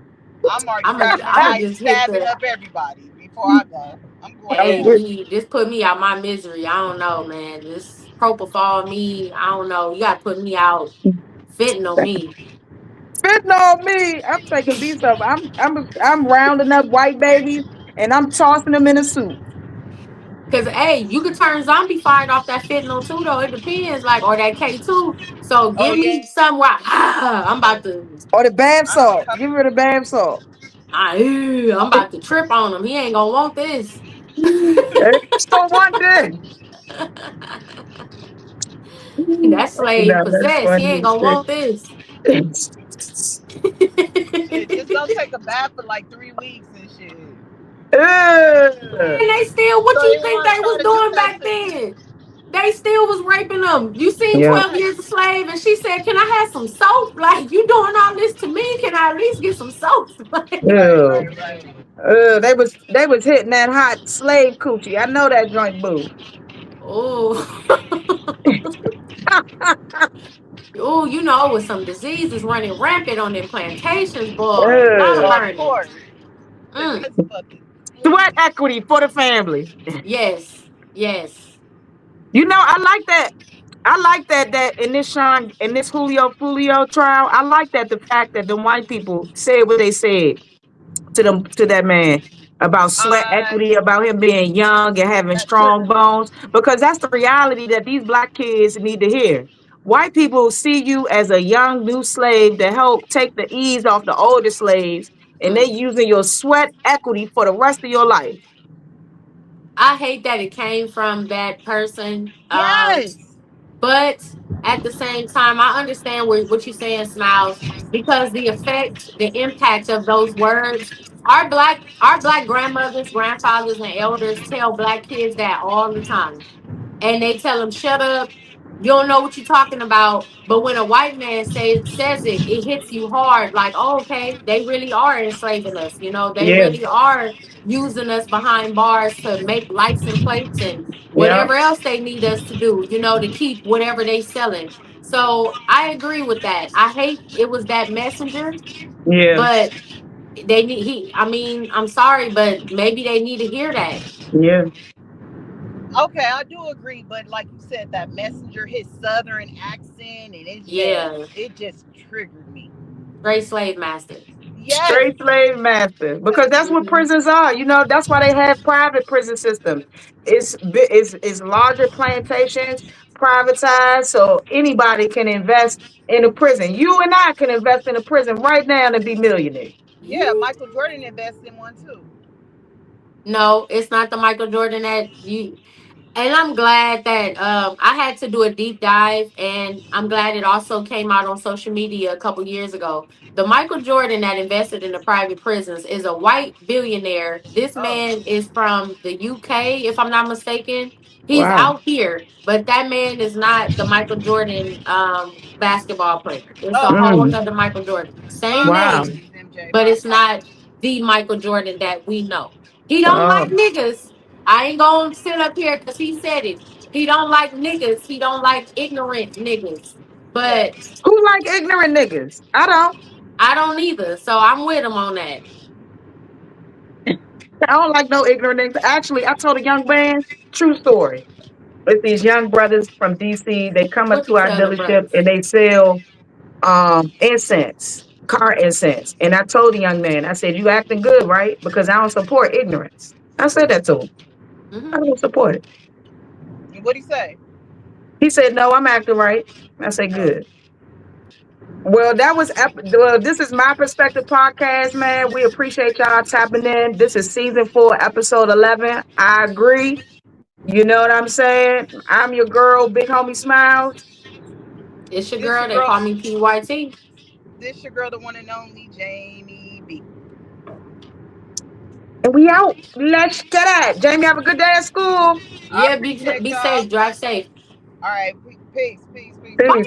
I'm already grabbing a I'ma knife, just hit stabbing the. up everybody before I go. I'm going I to Hey, was jail. just put me out my misery. I don't know, man. This propofol me. I don't know. You got to put me out. Fentanyl me. spitting on me. I'm taking these up. I'm rounding up white babies and I'm tossing them in a soup. Cause hey, you could turn zombie fired off that fentanyl too, though. It depends, like or that K2. So Oh give yeah, me some where I'm about to. Or the bath I'm salt. Give coming. her the bath salt. I'm about to trip on him. He ain't gonna want this. So one day. That slave No, that's possessed. He funny ain't as gonna shit. want this. Shit, just don't take a bath for like 3 weeks and shit. Ugh. And they still, what So you they think want they to try was to do doing that back to you, then? They still was raping them. You seen Yeah. 12 right? Years a Slave, and she said, "Can I have some soap? Like you doing all this to me? Can I at least get some soap?" Like, Right, Ew. right, right. They was hitting that hot slave coochie. I know that joint boo. oh, oh, you know, with some diseases running rampant on them plantations, boy, a lot of Ugh. Of burning. course, because Mm, that's fucking. Sweat equity for the family. yes, yes. You know, I like that. I like that in this Julio Fulio trial, I like that the fact that the white people said what they said to that man about sweat I equity, about him being young and having that triggered strong me. bones, because that's the reality that these black kids need to hear. White people see you as a young new slave to help take the ease off the older slaves, and they Mm. using your sweat equity for the rest of your life. I hate that it came from that person. Yes. But at the same time, I understand what you're saying, Smiles, because the effect, the impact of those words, our black grandmothers, grandfathers, and elders tell black kids that all the time. And they tell them, shut up, you don't know what you're talking about. But when a white man says it, it hits you hard, like, oh, okay, they really are enslaving us. They Yeah, really are using us behind bars to make license plates and yeah, whatever else they need us to do, to keep whatever they selling. So I agree with that. I hate it was that messenger, yeah, but I mean, I'm sorry, but maybe they need to hear that. yeah, Okay, I do agree, but like you said, that messenger, his southern accent, and Yeah. it just triggered me. Straight slave master. Yes. straight slave master, because that's what Mhm. prisons are. You know, that's why they have private prison systems. It's larger plantations, privatized, so anybody can invest in a prison. You and I can invest in a prison right now and be millionaires. Yeah, You Michael Jordan invested in one too. No, it's not the Michael Jordan that you. And I'm glad that I had to do a deep dive, and I'm glad it also came out on social media a couple years ago. The Michael Jordan that invested in the private prisons is a white billionaire. This Oh, man is from the UK, if I'm not mistaken. He's Wow. out here, but that man is not the Michael Jordan basketball player. It's a oh, whole Mm, other Michael Jordan. my Same wow. name, apologies, MJ. but My it's not apologies. the Michael Jordan that we know. He don't Oh. like niggas. I ain't gonna sit up here because he said it. He don't like niggas. He don't like ignorant niggas. Yeah. But Who like ignorant niggas? I don't. I don't either. So I'm with him on that. I don't like no ignorant niggas. Actually, I told a young man, true story. It's these young brothers from DC. They come up What to you our tell the dealership brothers? and they sell incense, car incense. And I told the young man, I said, you acting good, right? Because I don't support ignorance. I said that to him. I Hmm. don't support it. What'd he say? He said, no, I'm acting right. I said, Oh, good. Well, well, this is my perspective podcast, man. We appreciate y'all tapping in. This is season 4, episode 11. I agree. You know what I'm saying? I'm your girl, Big Homie Smiles. It's your this girl. your They girl. call me PYT. This your girl, the one and only Jamie B. And we out. Let's get it. Jamie, have a good day at school. I Yeah, appreciate be y'all. safe. Drive safe. All right, peace, peace, peace, peace. Peace. Bye.